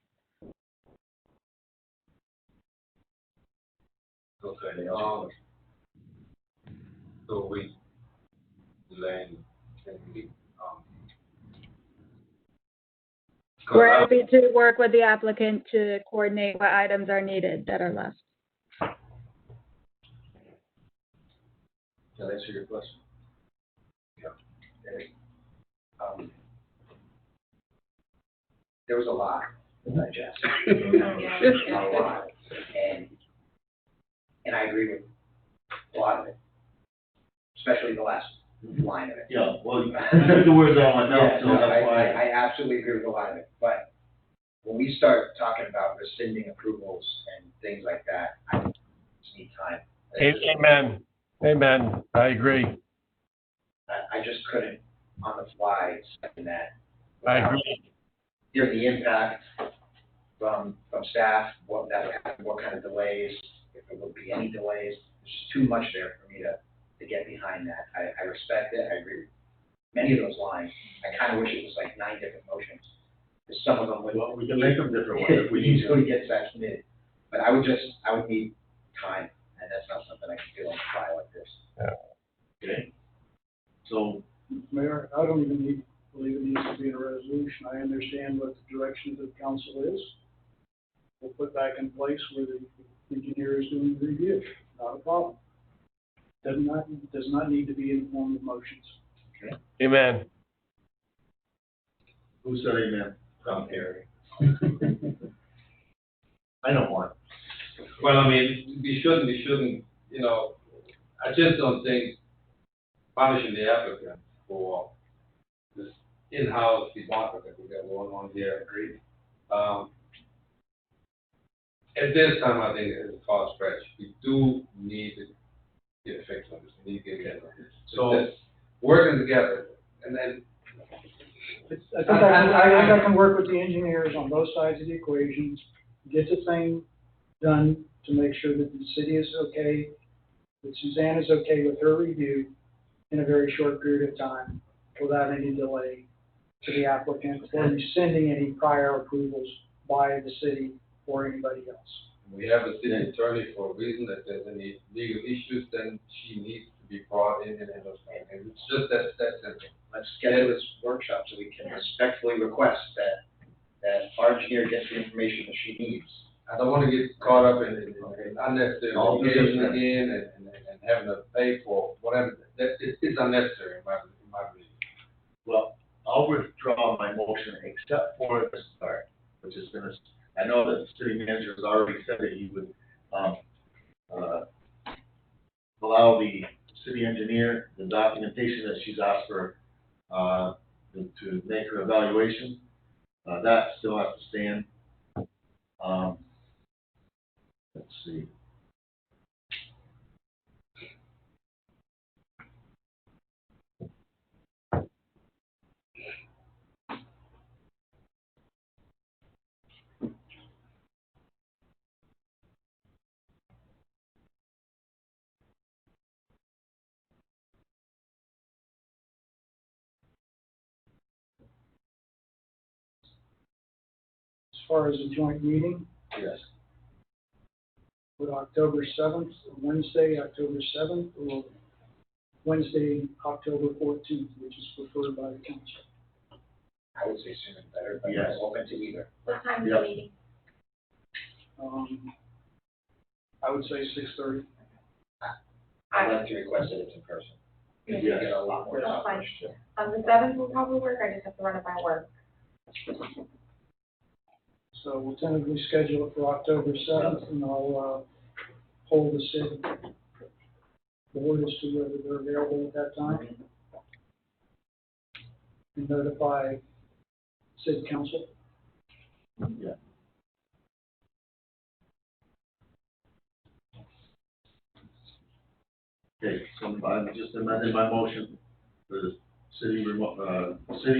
[SPEAKER 8] Okay, so we delaying, can we,
[SPEAKER 4] We're happy to work with the applicant to coordinate what items are needed that are left.
[SPEAKER 3] Did that answer your question?
[SPEAKER 10] There was a lot to digest. A lot. And I agree with a lot of it, especially the last line of it.
[SPEAKER 3] Yeah, well, you took the words out of my mouth, so that's why.
[SPEAKER 10] I absolutely agree with a lot of it, but when we start talking about rescinding approvals and things like that, I just need time.
[SPEAKER 2] Amen. I agree.
[SPEAKER 10] I just couldn't, on the fly, second that.
[SPEAKER 2] I agree.
[SPEAKER 10] Hear the impact from staff, what kind of delays, if there would be any delays. There's just too much there for me to get behind that. I respect it, I agree with many of those lines. I kind of wish it was like 9 different motions. Because some of them would.
[SPEAKER 3] Well, we can make them different ones if we need to.
[SPEAKER 10] When it gets that committed. But I would need time, and that's not something I can do on the fly like this.
[SPEAKER 3] Okay. So,
[SPEAKER 9] Mayor, I don't even believe it needs to be in a resolution. I understand what the direction of the council is. We'll put back in place where the engineer is doing the review. Not a problem. Does not need to be in the form of motions.
[SPEAKER 3] okay.
[SPEAKER 2] Amen.
[SPEAKER 3] Who said amen? I'm Harry. I don't want.
[SPEAKER 8] Well, I mean, we shouldn't, I just don't think punishing the applicant for this in-house debacle that we got going on here.
[SPEAKER 3] Agreed.
[SPEAKER 8] At this time, I think it's a far stretch. We do need to get a fix on this. We need to get together. So just working together, and then.
[SPEAKER 9] I think I can work with the engineers on both sides of the equation, get the thing done to make sure that the city is okay, that Suzanne is okay with her review in a very short period of time without any delay to the applicant or rescinding any prior approvals by the city or anybody else.
[SPEAKER 8] We have a city attorney for a reason. That there's any legal issues, then she needs to be brought in and those things. It's just that simple.
[SPEAKER 10] Let's schedule this workshop so we can respectfully request that our engineer gets the information that she needs.
[SPEAKER 8] I don't want to get caught up in unnecessary
[SPEAKER 3] All
[SPEAKER 8] litigation
[SPEAKER 3] business.
[SPEAKER 8] again and having to pay for whatever. It's unnecessary in my belief.
[SPEAKER 3] Well, I'll withdraw my motion except for this part, which is gonna, I know that the city manager has already said that he would, allow the city engineer, the documentation that she's asked for, to make her evaluation. That still has to stand. Let's see.
[SPEAKER 9] As far as the joint meeting,
[SPEAKER 3] Yes.
[SPEAKER 9] would October 7th, Wednesday, October 7th, or Wednesday, October 14th, which is preferred by the council?
[SPEAKER 10] I would say sooner the better, but
[SPEAKER 3] Yes.
[SPEAKER 10] I'm open to either.
[SPEAKER 6] What time is
[SPEAKER 3] Yep.
[SPEAKER 6] the meeting?
[SPEAKER 9] I would say 6:30.
[SPEAKER 10] I'd like to request that it's in person. You
[SPEAKER 3] Yes.
[SPEAKER 10] get a lot more
[SPEAKER 6] That's fine.
[SPEAKER 10] accomplished.
[SPEAKER 6] The 7th will probably work, I just have to run it by work.
[SPEAKER 9] So we'll tentatively schedule it for October 7th, and I'll hold the city board as to whether they're available at that time. And notify city council.
[SPEAKER 3] Yeah. Okay, so I'm just amending my motion for the city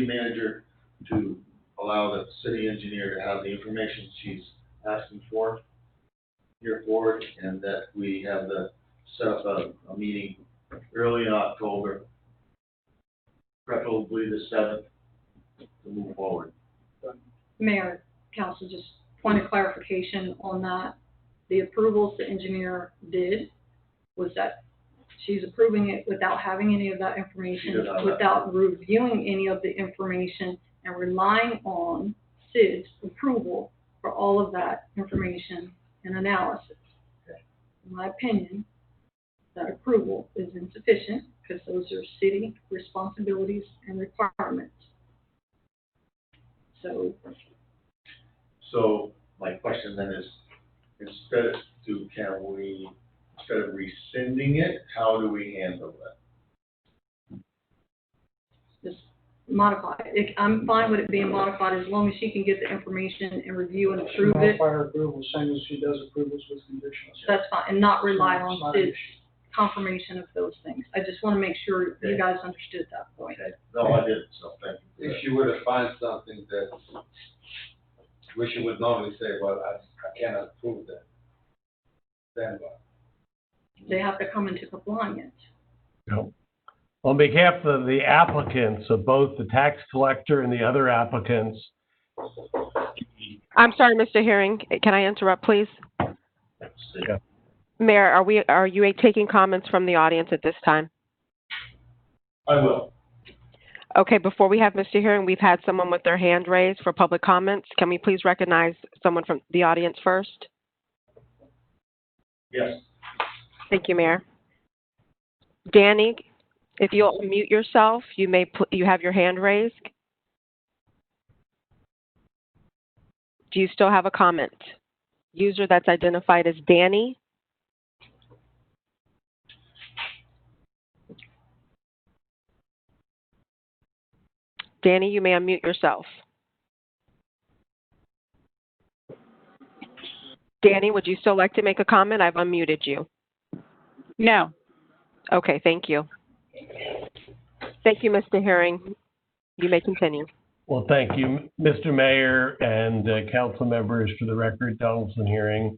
[SPEAKER 3] manager to allow the city engineer to have the information she's asking for here forward, and that we have set up a meeting early in October, preferably the 7th, to move forward.
[SPEAKER 7] Mayor, council, just point of clarification on that. The approvals the engineer did was that she's approving it without having any of that information,
[SPEAKER 3] She does not have-
[SPEAKER 7] without reviewing any of the information, and relying on Sid's approval for all of that information and analysis.
[SPEAKER 3] Okay.
[SPEAKER 7] In my opinion, that approval is insufficient because those are city responsibilities and requirements.
[SPEAKER 3] So my question then is, instead of rescinding it, how do we handle that?
[SPEAKER 7] Just modify it. I'm fine with it being modified as long as she can get the information and review and approve it.
[SPEAKER 9] Modify her approval, same as she does approvals with conditions.
[SPEAKER 7] That's fine, and not rely
[SPEAKER 9] It's
[SPEAKER 7] on
[SPEAKER 9] not an
[SPEAKER 7] Sid's confirmation of those things. I just want to make sure you guys understood that point.
[SPEAKER 3] Okay, no, I didn't, so thank you. for
[SPEAKER 8] If you were to find something that, which you would normally say, well, I cannot approve that, then what?
[SPEAKER 7] They have to come into compliance.
[SPEAKER 2] No. On behalf of the applicants, of both the tax collector and the other applicants,
[SPEAKER 1] I'm sorry, Mr. Herring. Can I interrupt, please?
[SPEAKER 3] that.
[SPEAKER 2] Yeah.
[SPEAKER 1] Mayor, are you taking comments from the audience at this time?
[SPEAKER 3] I will.
[SPEAKER 1] Okay, before we have Mr. Herring, we've had someone with their hand raised for public comments. Can we please recognize someone from the audience first?
[SPEAKER 3] Yes.
[SPEAKER 1] Thank you, Mayor. Danny, if you'll unmute yourself, you have your hand raised. Do you still have a comment? User that's identified as Danny. Danny, you may unmute yourself. Danny, would you still like to make a comment? I've unmuted you.
[SPEAKER 11] No.
[SPEAKER 1] Okay, thank you. Thank you, Mr. Herring. You may continue.
[SPEAKER 2] well, thank you, Mr. Mayor and council members. For the record, Donaldson Hearing.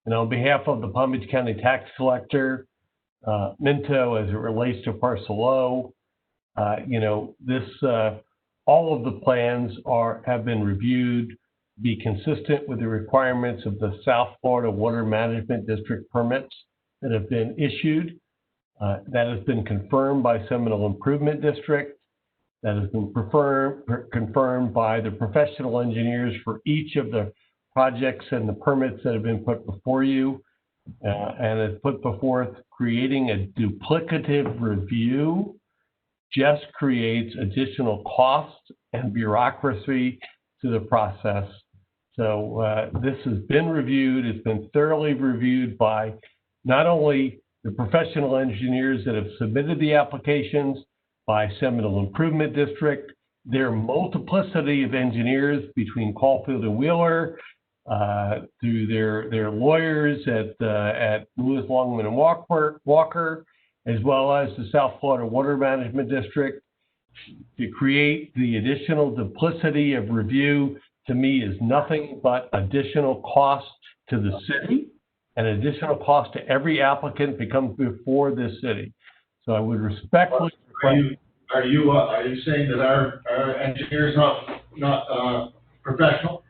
[SPEAKER 2] And on behalf of the Palm Beach County Tax Collector, Minto, as it relates to Parcel O, all of the plans have been reviewed, be consistent with the requirements of the South Florida Water Management District permits that have been issued. That has been confirmed by Seminole Improvement District. That has been confirmed by the professional engineers for each of the projects and the permits that have been put before you. And it's put before creating a duplicative review just creates additional cost and bureaucracy to the process. So this has been reviewed. It's been thoroughly reviewed by not only the professional engineers that have submitted the applications, by Seminole Improvement District, their multiplicity of engineers between Caulfield and Wheeler, through their lawyers at Lewis, Longman and Walker, as well as the South Florida Water Management District. To create the additional duplicity of review, to me, is nothing but additional cost to the city and additional cost to every applicant that comes before this city. So I would respectfully request.
[SPEAKER 3] Are you saying that our engineer is not professional?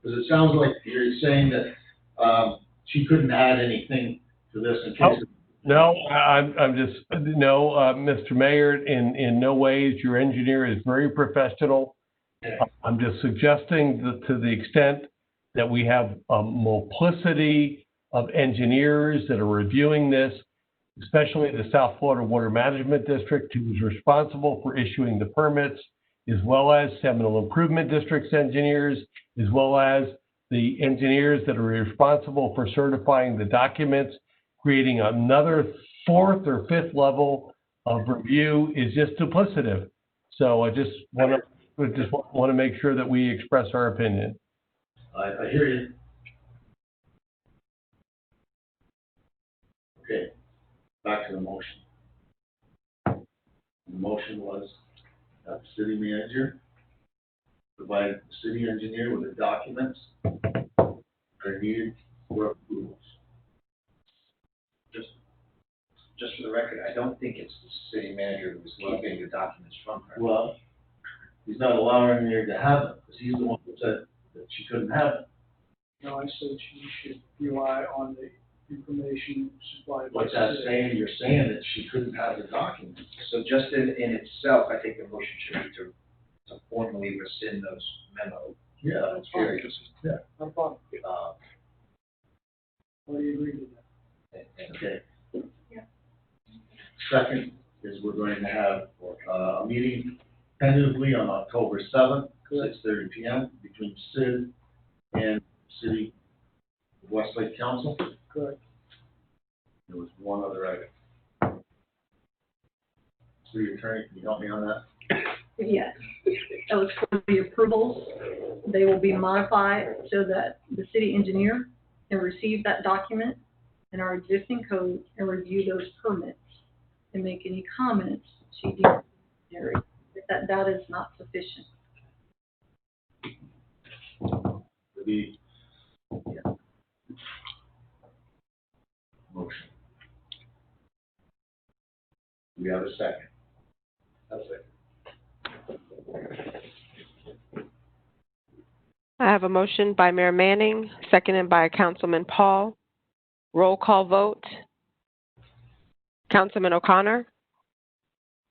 [SPEAKER 3] Because it sounds like you're saying that she couldn't add anything to this in case.
[SPEAKER 2] No, Mr. Mayor, in no ways. Your engineer is very professional. I'm just suggesting that to the extent that we have a multiplicity of engineers that are reviewing this, especially the South Florida Water Management District, who is responsible for issuing the permits, as well as Seminole Improvement District's engineers, as well as the engineers that are responsible for certifying the documents. Creating another fourth or fifth level of review is just duplicative. So I just want to make sure that we express our opinion.
[SPEAKER 3] I hear you. Okay, back to the motion. The motion was that the city manager provide the city engineer with the documents that are needed for approvals.
[SPEAKER 10] Just for the record, I don't think it's the city manager who was keeping the documents from her.
[SPEAKER 3] Well, he's not allowing her to have them, because he's the one who said that she couldn't have them.
[SPEAKER 9] No, I said she should rely on the information supplied by
[SPEAKER 3] What's
[SPEAKER 9] the
[SPEAKER 3] that
[SPEAKER 9] city.
[SPEAKER 3] saying? You're saying that she couldn't have the documents.
[SPEAKER 10] So just in itself, I think the motion should be to formally rescind those memos.
[SPEAKER 3] Yeah,
[SPEAKER 9] That's fine.
[SPEAKER 3] yeah.
[SPEAKER 9] No problem.
[SPEAKER 10] Uh,
[SPEAKER 9] Why do you agree with that?
[SPEAKER 3] Okay. Second is we're going to have a meeting tentatively on October 7th, 6:30 p.m. between Sid and City of Westlake Council.
[SPEAKER 9] Correct.
[SPEAKER 3] There was one other item. City Attorney, can you help me on that?
[SPEAKER 7] Yes, that was for the approvals. They will be modified so that the city engineer can receive that document in our existing code and review those permits and make any comments she deems necessary if that data is not sufficient.
[SPEAKER 3] Motion. Do we have a second? That's it.
[SPEAKER 1] I have a motion by Mayor Manning, seconded by Councilman Paul. Roll call vote. Councilman O'Connor?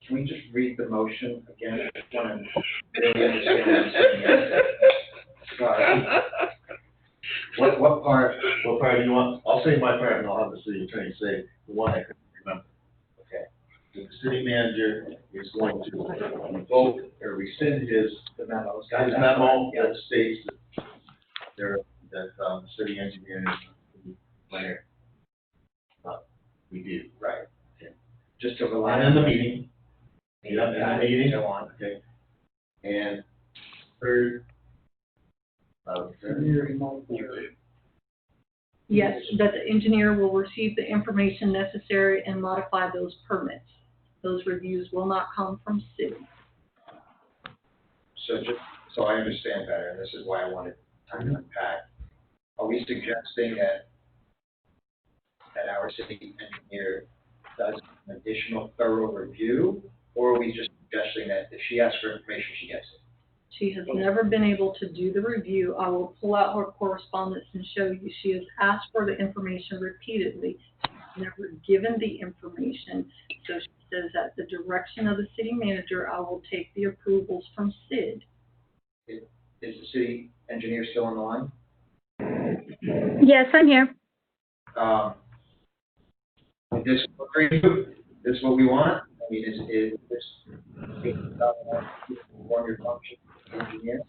[SPEAKER 10] Can we just read the motion again? I just want to really understand what I'm saying. Sorry.
[SPEAKER 3] What part do you want? I'll say my part and I'll have the city attorney say the one I couldn't remember. Okay. The city manager is going to revoke or rescind his memo that states that the city engineer is planner. We did.
[SPEAKER 10] Right. Okay. Just to rely
[SPEAKER 3] And
[SPEAKER 10] on
[SPEAKER 3] in the meeting. Yeah, in the meeting.
[SPEAKER 10] Go on.
[SPEAKER 3] Okay. And third.
[SPEAKER 7] Yes, that the engineer will receive the information necessary and modify those permits. Those reviews will not come from city.
[SPEAKER 10] So just so I understand better, and this is why I wanted time to unpack, are we suggesting that our city engineer does an additional thorough review, or are we just suggesting that if she asks for information, she gets it?
[SPEAKER 7] She has never been able to do the review. I will pull out her correspondence and show you. She has asked for the information repeatedly. never given the information. So she says, at the direction of the city manager, I will take the approvals from Sid.
[SPEAKER 10] Is the city engineer still on the line?
[SPEAKER 4] Yes, I'm here.
[SPEAKER 10] Is this what for you? This is what we want? I mean, is this perform your function as engineer?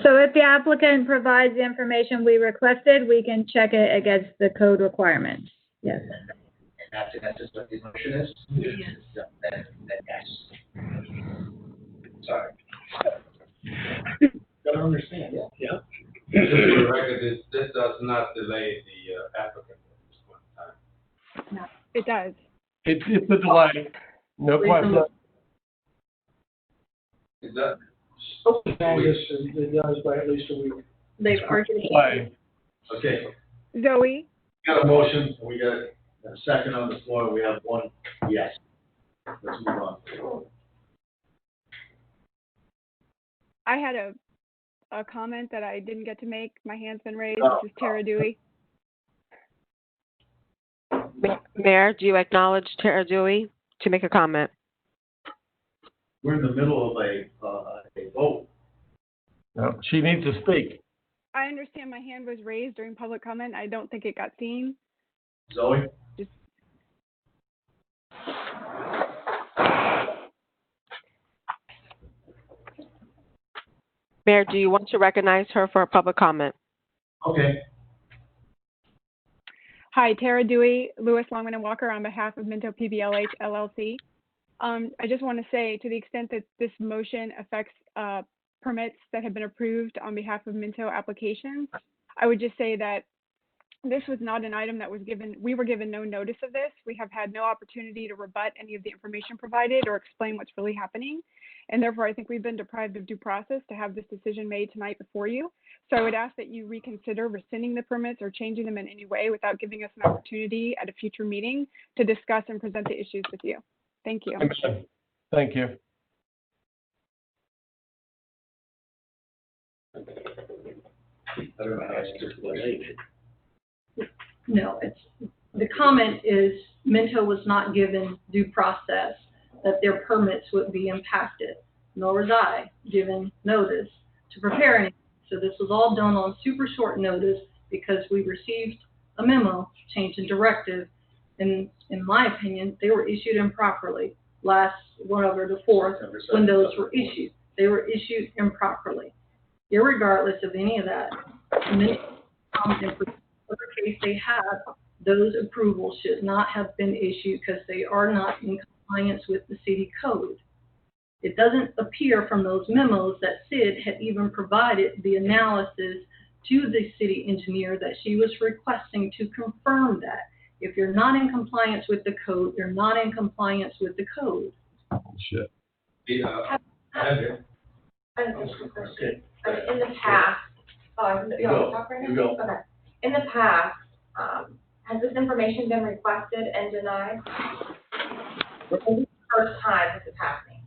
[SPEAKER 4] So if the applicant provides the information we requested, we can check it against the code requirements. Yes.
[SPEAKER 10] And that's in essence what the motion is?
[SPEAKER 7] Yes.
[SPEAKER 10] Then yes. Sorry.
[SPEAKER 2] Don't understand.
[SPEAKER 10] Yeah.
[SPEAKER 8] Just for the record, this does not delay the applicant at this point in time.
[SPEAKER 11] It does.
[SPEAKER 2] It's a delay, no question.
[SPEAKER 8] Is that?
[SPEAKER 9] It does by at least a week.
[SPEAKER 7] They've argued.
[SPEAKER 2] Delay.
[SPEAKER 3] Okay,
[SPEAKER 11] Zoe?
[SPEAKER 3] we got a motion, we got a second on the floor, we have one yes. Let's move on.
[SPEAKER 11] I had a comment that I didn't get to make. My hand's been raised.
[SPEAKER 3] Oh.
[SPEAKER 11] This is Tara Dewey.
[SPEAKER 1] Mayor, do you acknowledge Tara Dewey to make a comment?
[SPEAKER 3] We're in the middle of a vote.
[SPEAKER 2] No, she needs to speak.
[SPEAKER 11] I understand my hand was raised during public comment. I don't think it got seen.
[SPEAKER 3] Zoe?
[SPEAKER 1] Mayor, do you want to recognize her for a public comment?
[SPEAKER 3] Okay.
[SPEAKER 11] Hi, Tara Dewey, Lewis, Longman, and Walker on behalf of Minto PBLH LLC. I just want to say, to the extent that this motion affects permits that have been approved on behalf of Minto applications, I would just say that this was not an item that was given, we were given no notice of this. We have had no opportunity to rebut any of the information provided or explain what's really happening. And therefore, I think we've been deprived of due process to have this decision made tonight before you. So I would ask that you reconsider rescinding the permits or changing them in any way without giving us an opportunity at a future meeting to discuss and present the issues with you. Thank you.
[SPEAKER 2] Amen. Thank you.
[SPEAKER 7] No, the comment is Minto was not given due process, that their permits would be impacted, nor was I given notice to prepare anything. So this was all done on super short notice because we received a memo, change in directive, and in my opinion, they were issued improperly. Last, whatever, the 4th, when those were issued. They were issued improperly. Irregardless of any of that, in whatever case they have, those approvals should not have been issued because they are not in compliance with the city code. It doesn't appear from those memos that Sid had even provided the analysis to the city engineer that she was requesting to confirm that. If you're not in compliance with the code, you're not in compliance with the code.
[SPEAKER 2] Shit.
[SPEAKER 8] Yeah.
[SPEAKER 3] Okay.
[SPEAKER 6] In the past,
[SPEAKER 3] You go.
[SPEAKER 6] Okay. In the past, has this information been requested and denied? This is the first time this is happening.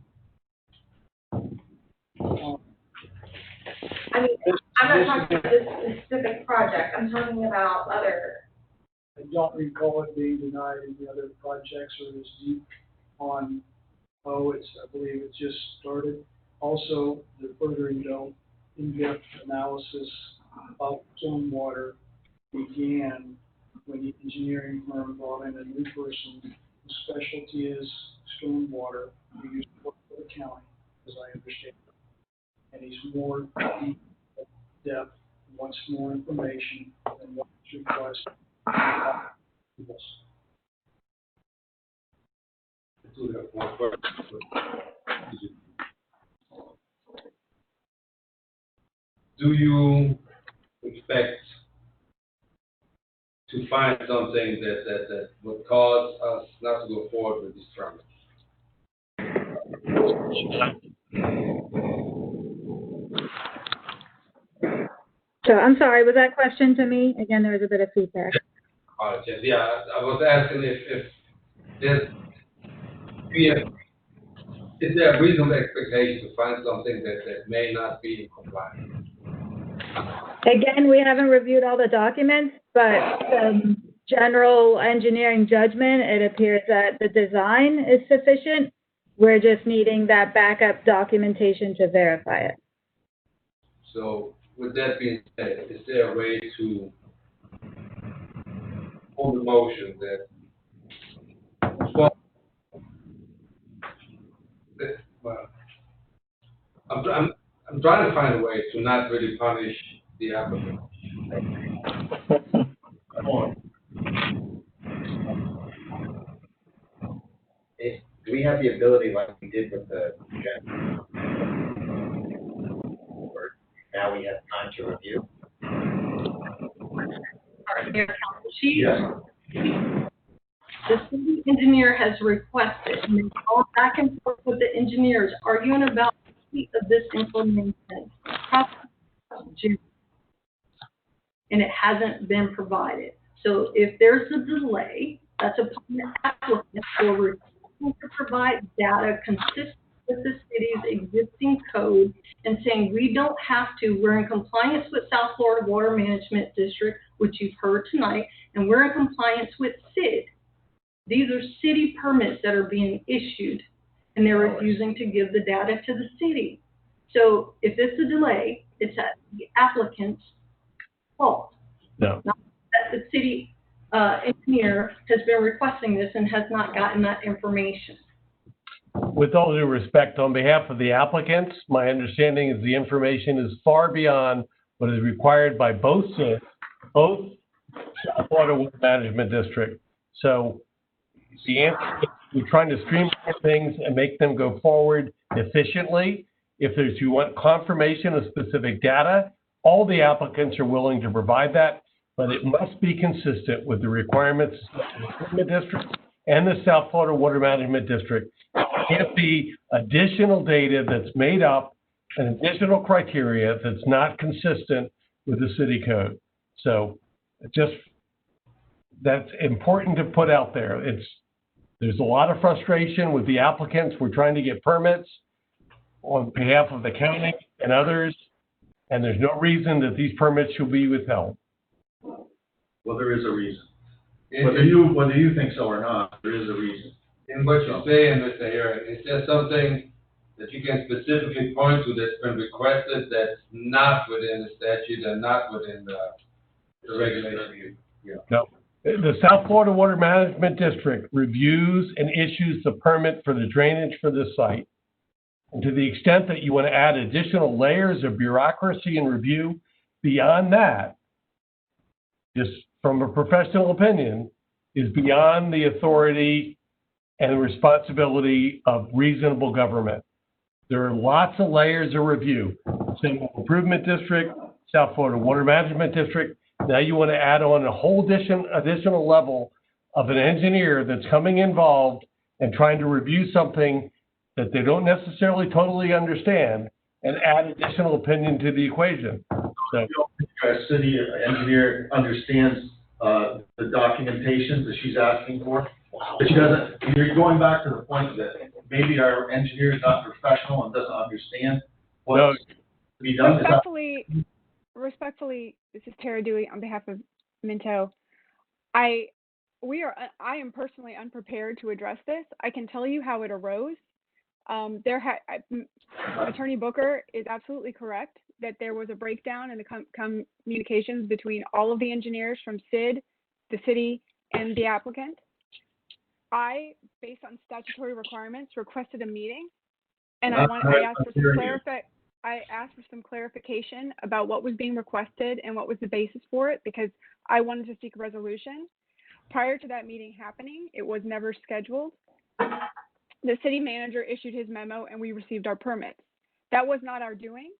[SPEAKER 6] I mean, I'm not talking about this specific project. I'm talking about other.
[SPEAKER 9] I don't recall it being denied in the other projects or as deep on, I believe it just started. Also, the further in-depth analysis of stormwater began when the engineering firm brought in a new person whose specialty is stormwater. He used to work for the county, as I understand it. And he's more deep depth, wants more information than what's requested.
[SPEAKER 8] I do have one question. Do you expect to find something that would cause us not to go forward with this permit?
[SPEAKER 4] So I'm sorry, was that question to me? Again, there was a bit of feedback.
[SPEAKER 8] Yeah, I was asking if there's, is there a reasonable expectation to find something that may not be in compliance?
[SPEAKER 4] Again, we haven't reviewed all the documents, but general engineering judgment, it appears that the design is sufficient. We're just needing that backup documentation to verify it.
[SPEAKER 8] So with that being said, is there a way to hold the motion that, well, I'm trying to find a way to not really punish the applicant.
[SPEAKER 10] Do we have the ability, like we did with the now we have time to review?
[SPEAKER 7] The city engineer has requested, and they've gone back and forth with the engineers, arguing about the receipt of this information. And it hasn't been provided. So if there's a delay, that's upon the applicant for requesting to provide data consistent with the city's existing code and saying we don't have to, we're in compliance with South Florida Water Management District, which you've heard tonight, and we're in compliance with SID. These are city permits that are being issued, and they're refusing to give the data to the city. So if it's a delay, it's at the applicant's fault.
[SPEAKER 2] No.
[SPEAKER 7] Not that the city engineer has been requesting this and has not gotten that information.
[SPEAKER 2] With all due respect, on behalf of the applicants, my understanding is the information is far beyond what is required by both SID, both South Florida Water Management District. So the answer is we're trying to streamline things and make them go forward efficiently. If you want confirmation of specific data, all the applicants are willing to provide that, but it must be consistent with the requirements of the Improvement District and the South Florida Water Management District. It can't be additional data that's made up and additional criteria that's not consistent with the city code. So that's important to put out there. There's a lot of frustration with the applicants. We're trying to get permits on behalf of the county and others, and there's no reason that these permits should be withheld.
[SPEAKER 3] Well, there is a reason. Whether you think so or not, there is a reason.
[SPEAKER 8] In what you're saying, Mr. Aaron, is there something that you can specifically point to that's been requested that's not within the statute and not within the regulation?
[SPEAKER 3] Yeah.
[SPEAKER 2] No. The South Florida Water Management District reviews and issues the permit for the drainage for this site. And to the extent that you want to add additional layers of bureaucracy and review beyond that, just from a professional opinion, is beyond the authority and the responsibility of reasonable government. There are lots of layers of review. Single Improvement District, South Florida Water Management District. Now you want to add on a whole additional level of an engineer that's coming involved and trying to review something that they don't necessarily totally understand and add additional opinion to the equation. So,
[SPEAKER 3] Our city engineer understands the documentation that she's asking for. But she doesn't, you're going back to the point that maybe our engineer is not professional and doesn't understand what's to be done.
[SPEAKER 11] Respectfully, this is Tara Dewey on behalf of Minto. I am personally unprepared to address this. I can tell you how it arose. Attorney Booker is absolutely correct that there was a breakdown in the communications between all of the engineers from SID, the city, and the applicant. I, based on statutory requirements, requested a meeting, and I asked for some clarification about what was being requested and what was the basis for it, because I wanted to seek a resolution. Prior to that meeting happening, it was never scheduled. The city manager issued his memo and we received our permits. That was not our doing.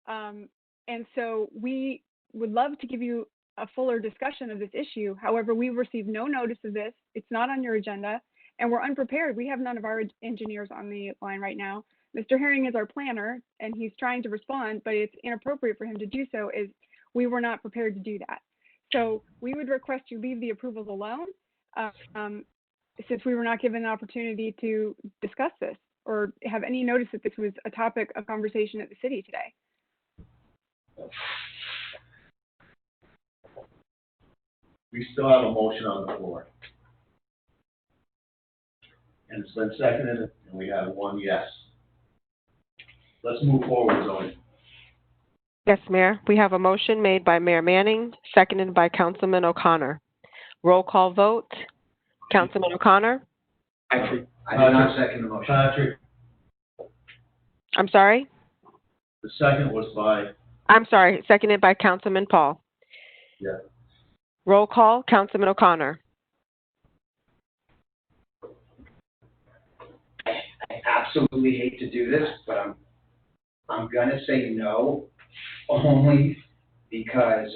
[SPEAKER 11] And so we would love to give you a fuller discussion of this issue. However, we received no notice of this. It's not on your agenda, and we're unprepared. We have none of our engineers on the line right now. Mr. Herring is our planner, and he's trying to respond, but it's inappropriate for him to do so, as we were not prepared to do that. So we would request you leave the approvals alone, since we were not given an opportunity to discuss this or have any notice that this was a topic of conversation at the city today.
[SPEAKER 3] We still have a motion on the floor. And it's been seconded, and we have one yes. Let's move forward, Zoe.
[SPEAKER 1] Yes, Mayor. We have a motion made by Mayor Manning, seconded by Councilman O'Connor. Roll call vote. Councilman O'Connor?
[SPEAKER 10] Actually, I did not second the motion.
[SPEAKER 3] Patrick,
[SPEAKER 1] I'm sorry?
[SPEAKER 3] the second was by,
[SPEAKER 1] I'm sorry, seconded by Councilman Paul.
[SPEAKER 3] yeah.
[SPEAKER 1] Roll call, Councilman O'Connor.
[SPEAKER 10] I absolutely hate to do this, but I'm gonna say no, only because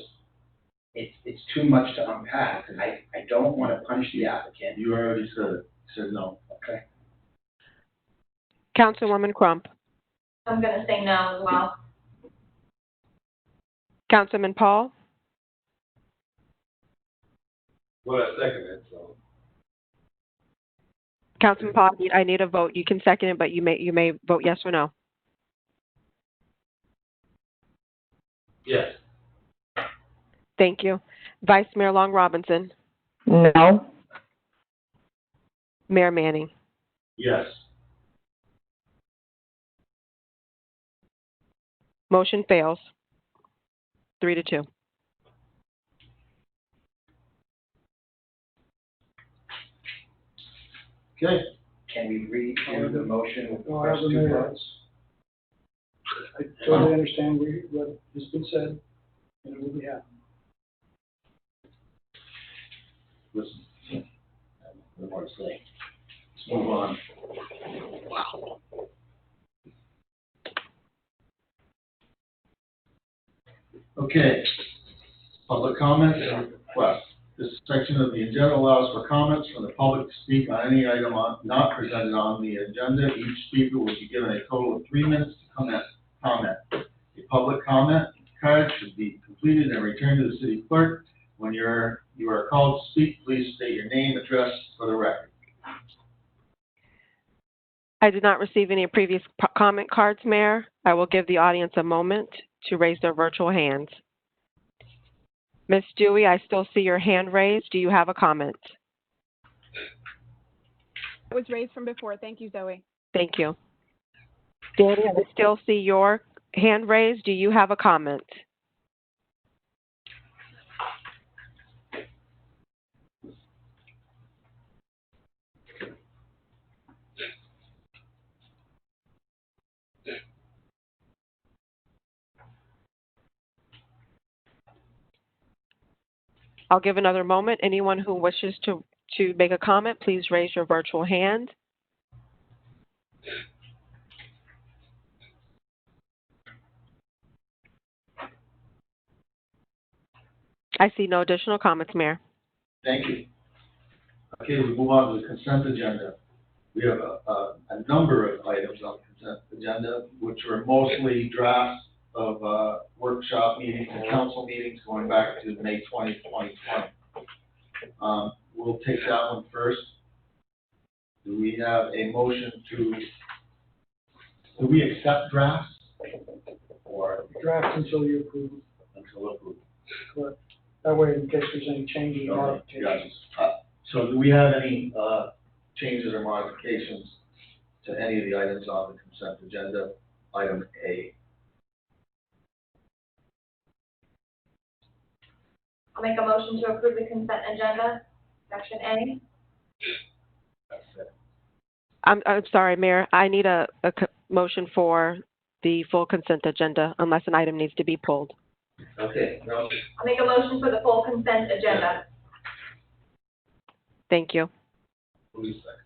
[SPEAKER 10] it's too much to unpack, and I don't wanna punish the applicant.
[SPEAKER 3] You already said no.
[SPEAKER 10] Okay.
[SPEAKER 1] Councilwoman Crump.
[SPEAKER 6] I'm gonna say no as well.
[SPEAKER 1] Councilman Paul.
[SPEAKER 8] Well, I second it, so.
[SPEAKER 1] Councilman Paul, I need a vote. You can second it, but you may vote yes or no.
[SPEAKER 8] Yes.
[SPEAKER 1] Thank you. Vice Mayor Long Robinson.
[SPEAKER 5] No.
[SPEAKER 1] Mayor Manning.
[SPEAKER 3] Yes.
[SPEAKER 1] Motion fails. 3-2.
[SPEAKER 3] Okay.
[SPEAKER 10] Can we redo the motion with the
[SPEAKER 9] Well,
[SPEAKER 10] first
[SPEAKER 9] as a
[SPEAKER 10] two
[SPEAKER 9] mayor,
[SPEAKER 10] votes?
[SPEAKER 9] I totally understand what has been said, and it will be happening.
[SPEAKER 3] Listen. What more to say? Let's move on. Okay. Public comments and requests. This section of the agenda allows for comments from the public to speak on any item not presented on the agenda. Each speaker will be given a total of 3 minutes to comment. A public comment card should be completed and returned to the city clerk. When you are called to speak, please state your name, address for the record.
[SPEAKER 1] I did not receive any previous comment cards, Mayor. I will give the audience a moment to raise their virtual hands. Ms. Dewey, I still see your hand raised. Do you have a comment?
[SPEAKER 11] It was raised from before. Thank you, Zoe.
[SPEAKER 1] Thank you. Danny, I still see your hand raised. Do you have a comment? I'll give another moment. Anyone who wishes to make a comment, please raise your virtual hand. I see no additional comments, Mayor.
[SPEAKER 3] Thank you. Okay, we move on to the consent agenda. We have a number of items on the consent agenda, which are mostly drafts of workshop meetings and council meetings going back to May 20, 2020. We'll take that one first. Do we have a motion do we accept drafts? Or
[SPEAKER 9] Draft until you approve,
[SPEAKER 3] until approved?
[SPEAKER 9] but that way, in case there's any changes or
[SPEAKER 3] Okay,
[SPEAKER 9] modifications.
[SPEAKER 3] gotcha. So do we have any changes or modifications to any of the items on the consent agenda? Item A.
[SPEAKER 6] I'll make a motion to approve the consent agenda, section A.
[SPEAKER 3] That's it.
[SPEAKER 1] I'm sorry, Mayor. I need a motion for the full consent agenda unless an item needs to be pulled.
[SPEAKER 3] Okay, no,
[SPEAKER 6] I'll make a motion for the full consent agenda.
[SPEAKER 1] Thank you.
[SPEAKER 8] Please second.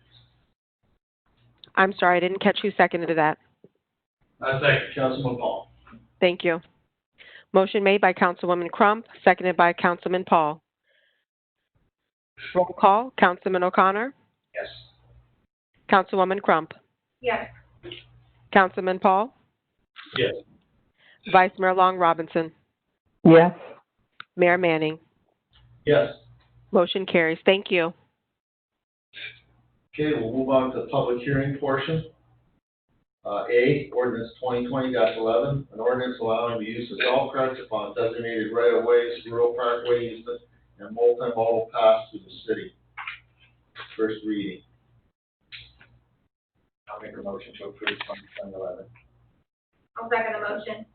[SPEAKER 1] I'm sorry, I didn't catch who seconded that.
[SPEAKER 8] I second.
[SPEAKER 3] Councilman Paul.
[SPEAKER 1] Thank you. Motion made by Councilwoman Crump, seconded by Councilman Paul. Roll call, Councilman O'Connor,
[SPEAKER 10] Yes.
[SPEAKER 1] Councilwoman Crump,
[SPEAKER 6] Yes.
[SPEAKER 1] Councilman Paul,
[SPEAKER 8] Yes.
[SPEAKER 1] Vice Mayor Long Robinson,
[SPEAKER 5] Yes.
[SPEAKER 1] Mayor Manning.
[SPEAKER 3] Yes.
[SPEAKER 1] Motion carries. Thank you.
[SPEAKER 3] Okay, we'll move on to the public hearing portion. A, ordinance 2020-11, an ordinance allowing the use of golf carts upon designated right-of-ways, rural parkway easement, and multimodal paths to the city. First reading.
[SPEAKER 10] I'll make a motion to approve 2011.
[SPEAKER 6] I'll second the motion.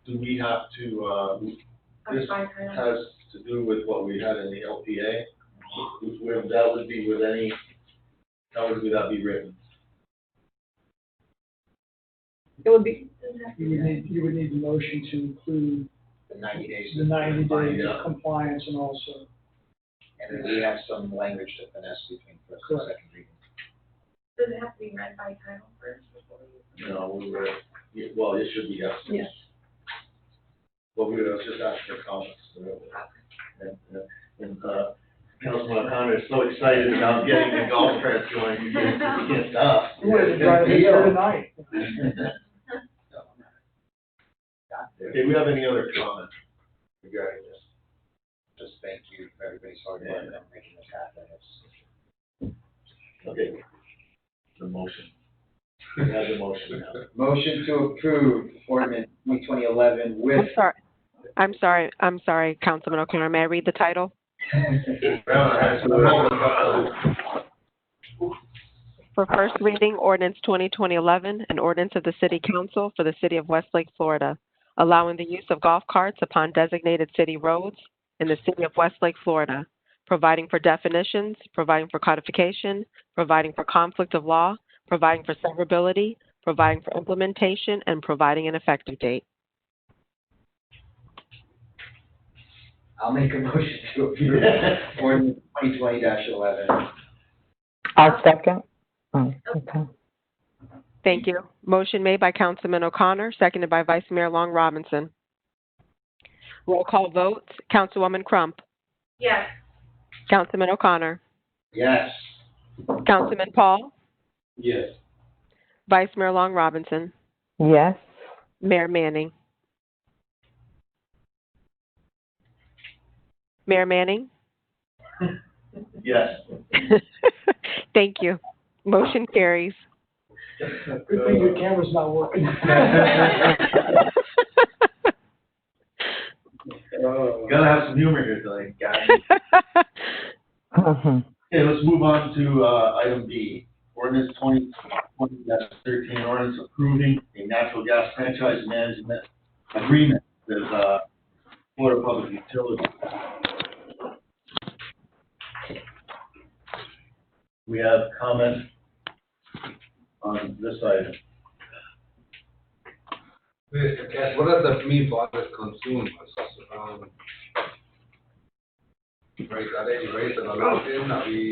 [SPEAKER 3] Do we have to, this
[SPEAKER 6] By title.
[SPEAKER 3] has to do with what we had in the LPA? That would be with any, how would that be written?
[SPEAKER 7] It would be,
[SPEAKER 9] You would need the motion to include
[SPEAKER 10] The 90 days.
[SPEAKER 9] the 90 days
[SPEAKER 3] Yeah.
[SPEAKER 9] of compliance and also,
[SPEAKER 10] And then we have some language to finesse between first and
[SPEAKER 9] Correct.
[SPEAKER 10] second reading.
[SPEAKER 6] Does it have to be read by title first before we?
[SPEAKER 3] No, we were, well, it should be, yes.
[SPEAKER 7] yes.
[SPEAKER 3] Well, we were just asking for comments. And Councilman O'Connor is so excited about getting the golf carts going, he can't stop.
[SPEAKER 9] who is driving here tonight?
[SPEAKER 3] Okay, we have any other comments regarding this?
[SPEAKER 10] Just thank you for everybody's hard work on making this happen. It's
[SPEAKER 3] Okay. The motion. We have the motion now.
[SPEAKER 10] motion to approve ordinance 2011 with.
[SPEAKER 1] I'm sorry, Councilman O'Connor. May I read the title? For first reading, ordinance 2011, an ordinance of the City Council for the City of Westlake, Florida, allowing the use of golf carts upon designated city roads in the City of Westlake, Florida, providing for definitions, providing for codification, providing for conflict of law, providing for severability, providing for implementation, and providing an effective date.
[SPEAKER 10] I'll make a motion to approve ordinance 2020-11.
[SPEAKER 5] I'll second. Oh, okay.
[SPEAKER 1] Thank you. Motion made by Councilman O'Connor, seconded by Vice Mayor Long Robinson. Roll call votes. Councilwoman Crump.
[SPEAKER 6] Yes.
[SPEAKER 1] Councilman O'Connor.
[SPEAKER 10] Yes.
[SPEAKER 1] Councilman Paul.
[SPEAKER 8] Yes.
[SPEAKER 1] Vice Mayor Long Robinson.
[SPEAKER 5] Yes.
[SPEAKER 1] Mayor Manning. Mayor Manning.
[SPEAKER 3] Yes.
[SPEAKER 1] Thank you. Motion carries.
[SPEAKER 9] Good thing your camera's not working.
[SPEAKER 3] Gotta have some humor here tonight, guys.
[SPEAKER 5] Mhm.
[SPEAKER 3] Okay, let's move on to, item B. Ordinance 2020-13, ordinance approving a natural gas franchise management agreement with, Florida Public Utilities. We have comment on this item.
[SPEAKER 8] Mr. Cash, what does that mean for other consumers? Right, are they raised and allowed in? Are we?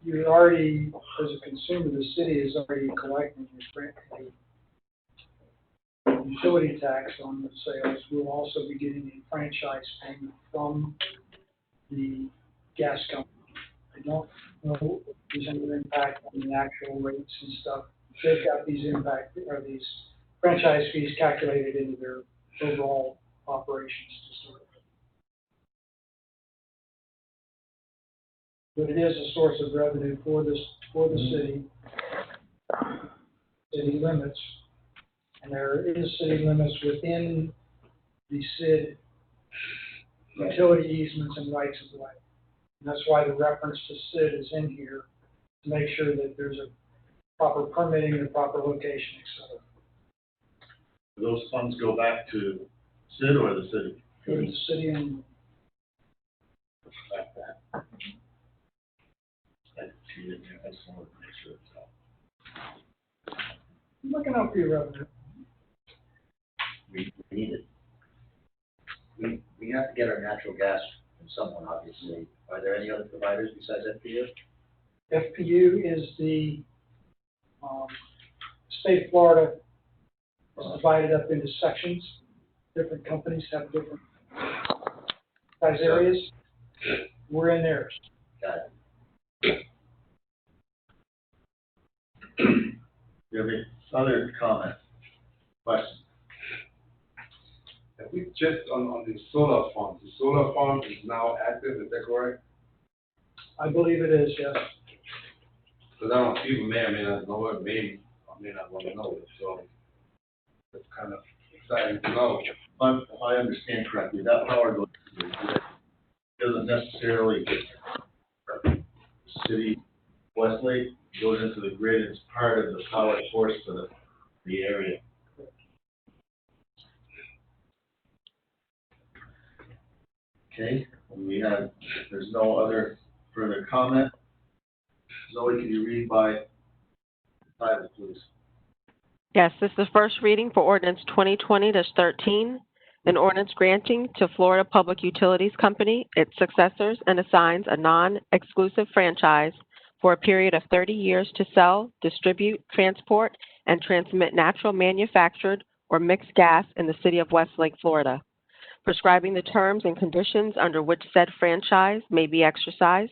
[SPEAKER 9] You already, as a consumer, the city is already collecting your utility tax on the sales. We'll also be getting a franchise payment from the gas company. I don't know if there's any impact on the actual rates and stuff. They've got these these franchise fees calculated into their overall operations to sort of. But it is a source of revenue for the city limits. And there is city limits within the CID utility easements and rights of way. And that's why the reference to CID is in here, to make sure that there's a proper permitting, the proper location, et cetera.
[SPEAKER 3] Do those funds go back to SID or the city?
[SPEAKER 9] For the city and
[SPEAKER 3] Like that. I just wanted to make sure it's all.
[SPEAKER 9] looking out for your revenue.
[SPEAKER 3] We need it.
[SPEAKER 10] We have to get our natural gas from someone, obviously. Are there any other providers besides FPU?
[SPEAKER 9] FPU is the, state of Florida is divided up into sections. Different companies have different size areas. We're in theirs.
[SPEAKER 10] Got it.
[SPEAKER 3] Do you have any other comments, questions?
[SPEAKER 8] Have we just on the solar farm? The solar farm is now active, is that correct?
[SPEAKER 9] I believe it is, yes.
[SPEAKER 8] Because I don't know, people may or may not know it, may or may not want to know it, so that's kind of deciding to go.
[SPEAKER 3] If I understand correctly, that power goes to the grid. Doesn't necessarily get the city of Westlake, goes into the grid, it's part of the power source for the area. Okay, if there's no other further comment, Zoe, can you read by title, please?
[SPEAKER 1] Yes, this is the first reading for ordinance 2020-13, an ordinance granting to Florida Public Utilities Company, its successors, and assigns a non-exclusive franchise for a period of 30 years to sell, distribute, transport, and transmit natural manufactured or mixed gas in the city of Westlake, Florida, prescribing the terms and conditions under which said franchise may be exercised,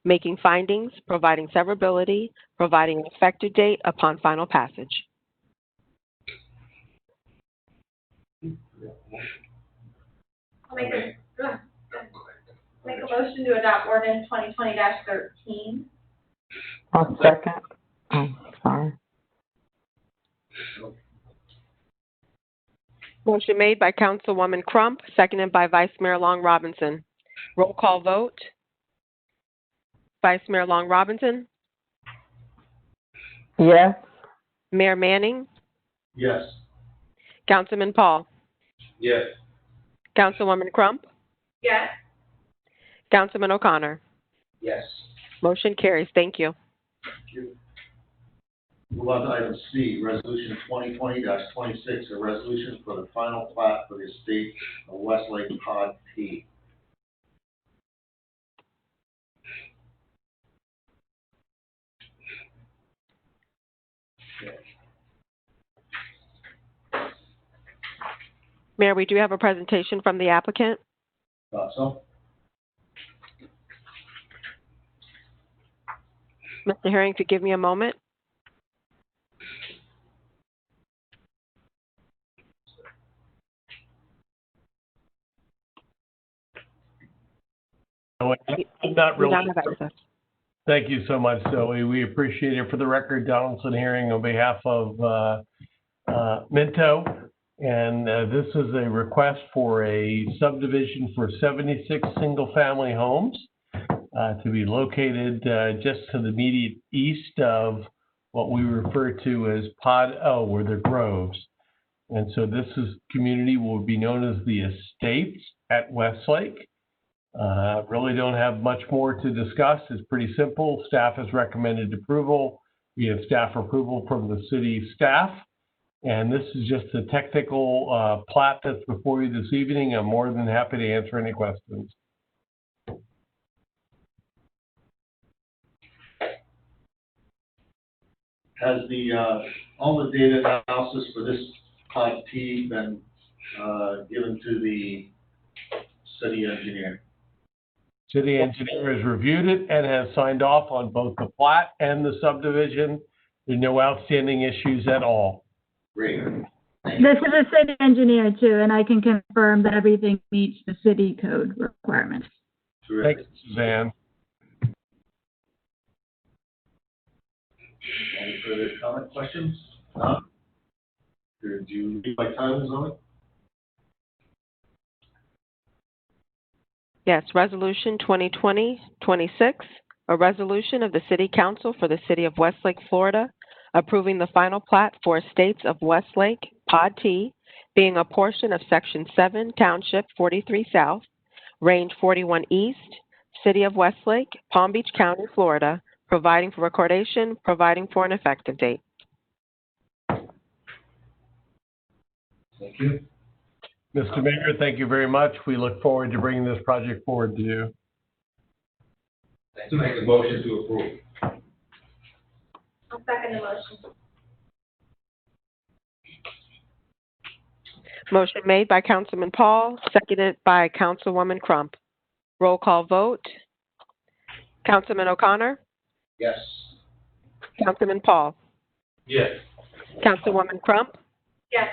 [SPEAKER 1] making findings, providing severability, providing an effective date upon final passage.
[SPEAKER 6] I'll make a motion to adopt ordinance 2020-13.
[SPEAKER 5] I'll second. Oh, sorry.
[SPEAKER 1] Motion made by Councilwoman Crump, seconded by Vice Mayor Long Robinson. Roll call vote. Vice Mayor Long Robinson,
[SPEAKER 5] Yes.
[SPEAKER 1] Mayor Manning,
[SPEAKER 3] Yes.
[SPEAKER 1] Councilman Paul,
[SPEAKER 8] Yes.
[SPEAKER 1] Councilwoman Crump,
[SPEAKER 6] Yes.
[SPEAKER 1] Councilman O'Connor.
[SPEAKER 10] Yes.
[SPEAKER 1] Motion carries. Thank you.
[SPEAKER 3] Thank you. Move on to item C, resolution 2020-26, a resolution for the final plat for the estate of Westlake Pod P.
[SPEAKER 1] Mayor, we do have a presentation from the applicant.
[SPEAKER 3] Thought so?
[SPEAKER 1] Mr. Herring, if you give me a moment.
[SPEAKER 2] I'm not
[SPEAKER 1] We
[SPEAKER 2] really.
[SPEAKER 1] don't have access.
[SPEAKER 2] Thank you so much, Zoe. We appreciate it. For the record, Donaldson Hearing on behalf of Minto. And this is a request for a subdivision for 76 single-family homes to be located just to the immediate east of what we refer to as Pod O, or the Groves. And so this community will be known as the Estates at Westlake. Really don't have much more to discuss. It's pretty simple. Staff has recommended approval. We have staff approval from the city staff. And this is just a technical plat that's before you this evening. I'm more than happy to answer any questions.
[SPEAKER 3] Has all the data analysis for this Pod P been given to the city engineer?
[SPEAKER 2] City engineer has reviewed it and has signed off on both the plat and the subdivision. There are no outstanding issues at all.
[SPEAKER 3] Great.
[SPEAKER 4] This is a city engineer too, and I can confirm that everything meets the city code requirements.
[SPEAKER 3] Terrific.
[SPEAKER 2] Thanks, Suzanne.
[SPEAKER 3] Any further comment, questions? No? Do you read by title, Zoe?
[SPEAKER 1] Yes, Resolution 2020-26, a resolution of the City Council for the City of Westlake, Florida, approving the final plat for Estates of Westlake, Pod T, being a portion of Section 7, Township 43 South, Range 41 East, City of Westlake, Palm Beach County, Florida, providing for recordation, providing for an effective date.
[SPEAKER 3] Thank you.
[SPEAKER 2] Mr. Mayor, thank you very much. We look forward to bringing this project forward to you.
[SPEAKER 8] To make a motion to approve.
[SPEAKER 6] I'll second the motion.
[SPEAKER 1] Motion made by Councilman Paul, seconded by Councilwoman Crump. Roll call vote. Councilman O'Connor,
[SPEAKER 10] Yes.
[SPEAKER 1] Councilman Paul,
[SPEAKER 8] Yes.
[SPEAKER 1] Councilwoman Crump,
[SPEAKER 6] Yes.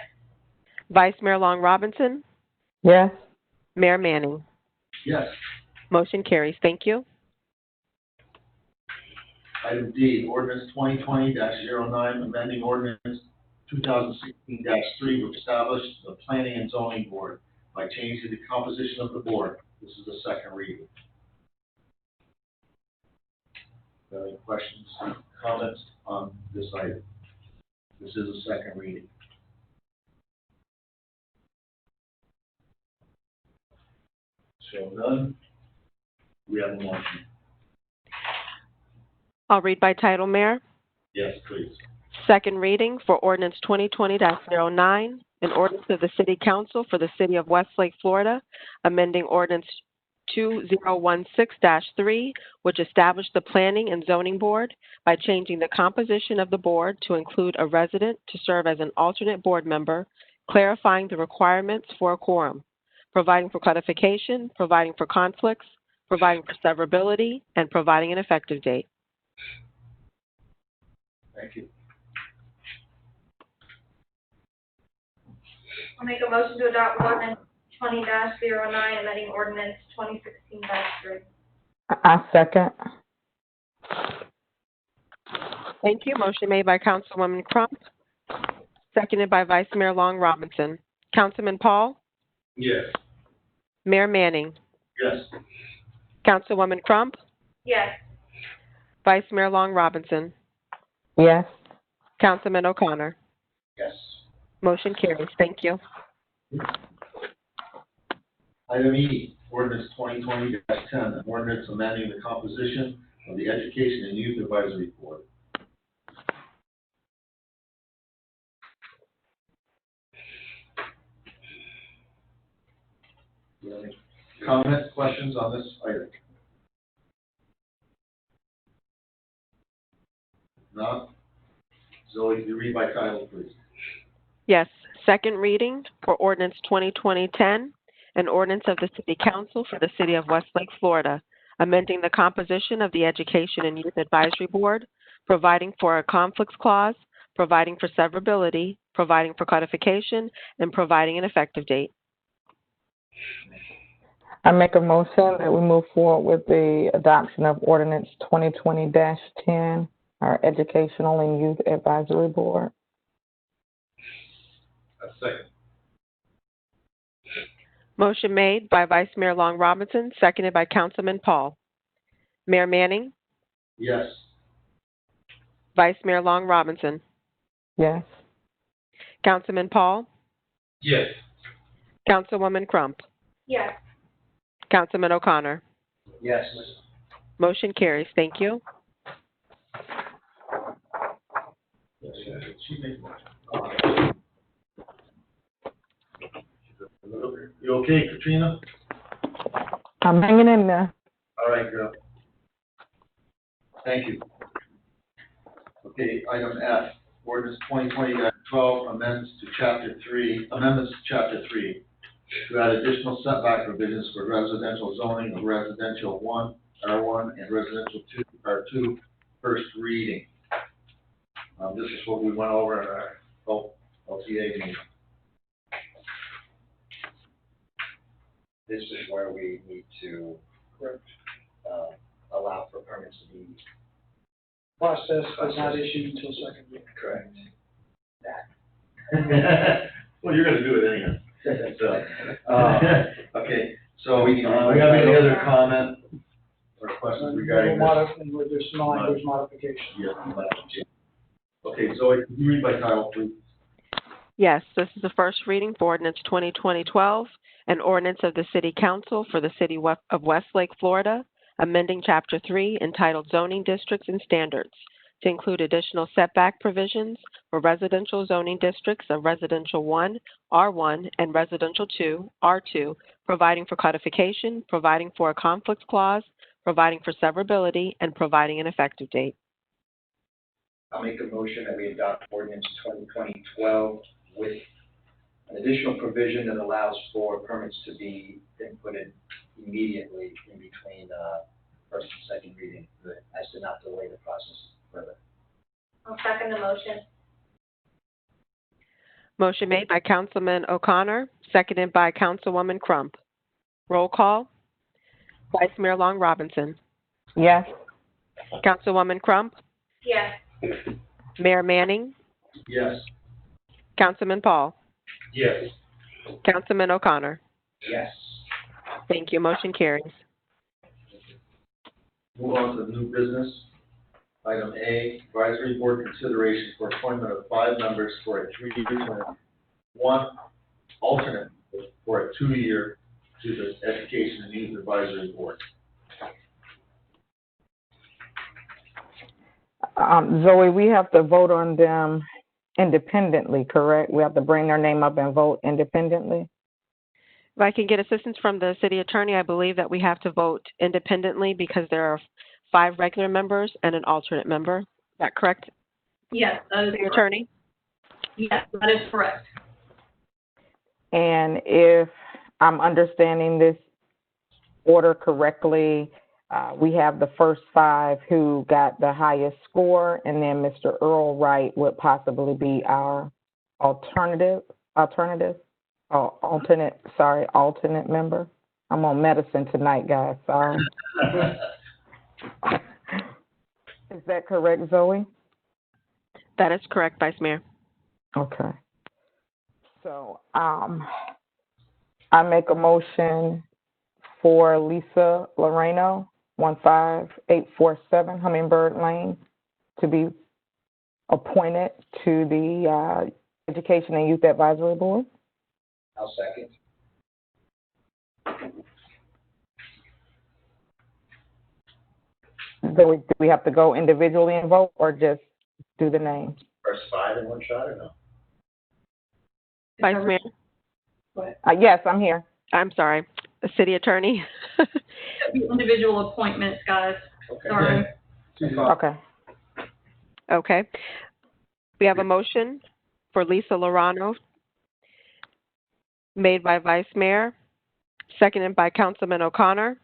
[SPEAKER 1] Vice Mayor Long Robinson,
[SPEAKER 5] Yes.
[SPEAKER 1] Mayor Manning.
[SPEAKER 3] Yes.
[SPEAKER 1] Motion carries. Thank you.
[SPEAKER 3] Item D, ordinance 2020-09, amending ordinance 2016-3 to establish the Planning and Zoning Board by changing the composition of the board. This is the second reading. Any questions, comments on this item? This is a second reading. So none. We have a motion.
[SPEAKER 1] I'll read by title, Mayor.
[SPEAKER 3] Yes, please.
[SPEAKER 1] Second reading for ordinance 2020-09, an ordinance of the City Council for the City of Westlake, Florida, amending ordinance 2016-3, which established the Planning and Zoning Board by changing the composition of the board to include a resident to serve as an alternate board member, clarifying the requirements for a quorum, providing for codification, providing for conflicts, providing for severability, and providing an effective date.
[SPEAKER 3] Thank you.
[SPEAKER 6] I'll make a motion to adopt ordinance 20-09, amending ordinance 2016-3.
[SPEAKER 5] I second.
[SPEAKER 1] Thank you. Motion made by Councilwoman Crump, seconded by Vice Mayor Long Robinson. Councilman Paul?
[SPEAKER 8] Yes.
[SPEAKER 1] Mayor Manning?
[SPEAKER 3] Yes.
[SPEAKER 1] Councilwoman Crump?
[SPEAKER 6] Yes.
[SPEAKER 1] Vice Mayor Long Robinson?
[SPEAKER 5] Yes.
[SPEAKER 1] Councilman O'Connor?
[SPEAKER 3] Yes.
[SPEAKER 1] Motion carries. Thank you.
[SPEAKER 3] Item E, ordinance 2020-10, an ordinance amending the composition of the Education and Youth Advisory Board. Do you have any comments, questions on this item? Not? Zoe, can you read by title, please?
[SPEAKER 1] Yes. Second reading for ordinance 2020-10, an ordinance of the City Council for the City of Westlake, Florida, amending the composition of the Education and Youth Advisory Board, providing for a conflicts clause, providing for severability, providing for codification, and providing an effective date.
[SPEAKER 5] I make a motion that we move forward with the adoption of ordinance 2020-10, our Educational and Youth Advisory Board.
[SPEAKER 8] A second.
[SPEAKER 1] Motion made by Vice Mayor Long Robinson, seconded by Councilman Paul. Mayor Manning?
[SPEAKER 3] Yes.
[SPEAKER 1] Vice Mayor Long Robinson?
[SPEAKER 5] Yes.
[SPEAKER 1] Councilman Paul?
[SPEAKER 8] Yes.
[SPEAKER 1] Councilwoman Crump?
[SPEAKER 6] Yes.
[SPEAKER 1] Councilman O'Connor?
[SPEAKER 10] Yes.
[SPEAKER 1] Motion carries. Thank you.
[SPEAKER 3] You okay, Katrina?
[SPEAKER 5] I'm hanging in there.
[SPEAKER 3] All right, girl. Thank you. Okay, item F, ordinance 2020-12 amendments to Chapter 3 to add additional setback provisions for residential zoning of residential 1, R1, and residential 2, R2, first reading. This is what we went over in our LTA meeting.
[SPEAKER 10] This is where we need to allow for permits to be
[SPEAKER 9] Process was not issued until second reading.
[SPEAKER 10] correct.
[SPEAKER 3] Well, you're gonna do it anyhow. So, okay, so we have any other comment or questions regarding this?
[SPEAKER 9] With this language modification.
[SPEAKER 3] Yes, okay, Zoe, can you read by title, please?
[SPEAKER 1] Yes, this is the first reading for ordinance 2020-12, an ordinance of the City Council for the City of Westlake, Florida, amending Chapter 3 entitled Zoning Districts and Standards to include additional setback provisions for residential zoning districts of Residential 1, R1, and Residential 2, R2, providing for codification, providing for a conflicts clause, providing for severability, and providing an effective date.
[SPEAKER 10] I'll make a motion that we adopt ordinance 2020-12 with an additional provision that allows for permits to be inputted immediately in between first and second reading, as to not delay the process further.
[SPEAKER 6] I'll second the motion.
[SPEAKER 1] Motion made by Councilman O'Connor, seconded by Councilwoman Crump. Roll call. Vice Mayor Long Robinson.
[SPEAKER 5] Yes.
[SPEAKER 1] Councilwoman Crump.
[SPEAKER 6] Yes.
[SPEAKER 1] Mayor Manning.
[SPEAKER 3] Yes.
[SPEAKER 1] Councilman Paul,
[SPEAKER 8] Yes.
[SPEAKER 1] Councilman O'Connor.
[SPEAKER 10] Yes.
[SPEAKER 1] Thank you. Motion carries.
[SPEAKER 3] Move on to the new business. Item A, advisory board consideration for appointment of 5 members for a 3-year term, 1 alternate for a 2-year to the Education and Youth Advisory Board.
[SPEAKER 5] Zoe, we have to vote on them independently, correct? We have to bring their name up and vote independently?
[SPEAKER 1] If I can get assistance from the city attorney, I believe that we have to vote independently because there are 5 regular members and an alternate member. Is that correct,
[SPEAKER 7] Yes, that is
[SPEAKER 1] city
[SPEAKER 7] correct.
[SPEAKER 1] attorney?
[SPEAKER 7] Yes, that is correct.
[SPEAKER 5] And if I'm understanding this order correctly, we have the first 5 who got the highest score, and then Mr. Earl Wright would possibly be our alternate member. I'm on medicine tonight, guys, sorry. Is that correct, Zoe?
[SPEAKER 1] That is correct, Vice Mayor.
[SPEAKER 5] Okay. So, I make a motion for Lisa Loreno, 15847 Hummingbird Lane, to be appointed to the Education and Youth Advisory Board.
[SPEAKER 10] I'll second.
[SPEAKER 5] Do we have to go individually and vote, or just do the name?
[SPEAKER 3] First 5 in one shot or no?
[SPEAKER 1] Vice Mayor?
[SPEAKER 5] Yes, I'm here.
[SPEAKER 1] I'm sorry. The city attorney?
[SPEAKER 7] Individual appointments, guys.
[SPEAKER 3] Okay.
[SPEAKER 7] Sorry.
[SPEAKER 5] Okay.
[SPEAKER 1] Okay. We have a motion for Lisa Lorano, made by Vice Mayor, seconded by Councilman O'Connor.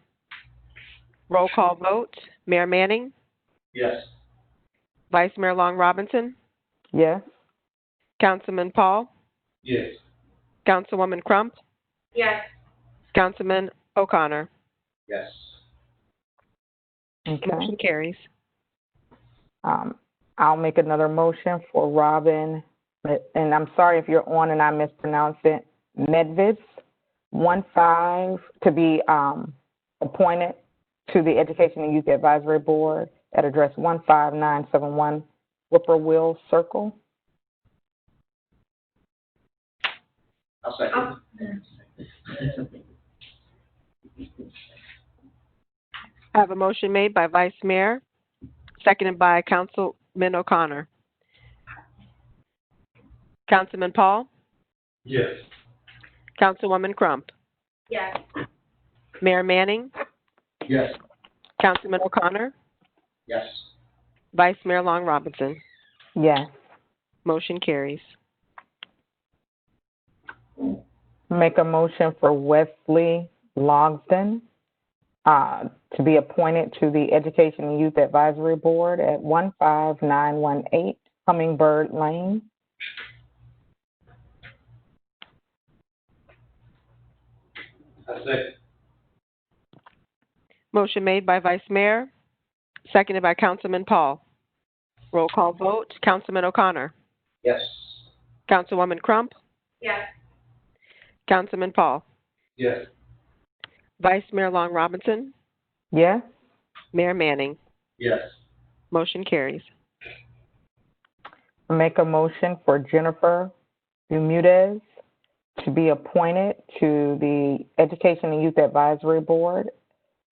[SPEAKER 1] Roll call vote. Mayor Manning,
[SPEAKER 3] Yes.
[SPEAKER 1] Vice Mayor Long Robinson,
[SPEAKER 5] Yes.
[SPEAKER 1] Councilman Paul,
[SPEAKER 8] Yes.
[SPEAKER 1] Councilwoman Crump,
[SPEAKER 6] Yes.
[SPEAKER 1] Councilman O'Connor.
[SPEAKER 3] Yes.
[SPEAKER 5] Okay.
[SPEAKER 1] Motion carries.
[SPEAKER 5] I'll make another motion for Robin, and I'm sorry if you're on and I mispronounce it, Medvids, 1-5, to be appointed to the Education and Youth Advisory Board at address 15971 Whippoorwill Circle.
[SPEAKER 10] I'll second.
[SPEAKER 1] I have a motion made by Vice Mayor, seconded by Councilman O'Connor. Councilman Paul,
[SPEAKER 8] Yes.
[SPEAKER 1] Councilwoman Crump,
[SPEAKER 6] Yes.
[SPEAKER 1] Mayor Manning,
[SPEAKER 3] Yes.
[SPEAKER 1] Councilman O'Connor,
[SPEAKER 10] Yes.
[SPEAKER 1] Vice Mayor Long Robinson.
[SPEAKER 5] Yes.
[SPEAKER 1] Motion carries.
[SPEAKER 5] Make a motion for Wesley Logsdon to be appointed to the Education and Youth Advisory Board at 15918 Hummingbird Lane.
[SPEAKER 8] I second.
[SPEAKER 1] Motion made by Vice Mayor, seconded by Councilman Paul. Roll call vote. Councilman O'Connor,
[SPEAKER 10] Yes.
[SPEAKER 1] Councilwoman Crump,
[SPEAKER 6] Yes.
[SPEAKER 1] Councilman Paul,
[SPEAKER 8] Yes.
[SPEAKER 1] Vice Mayor Long Robinson,
[SPEAKER 5] Yes.
[SPEAKER 1] Mayor Manning.
[SPEAKER 3] Yes.
[SPEAKER 1] Motion carries.
[SPEAKER 5] Make a motion for Jennifer Bermudez to be appointed to the Education and Youth Advisory Board.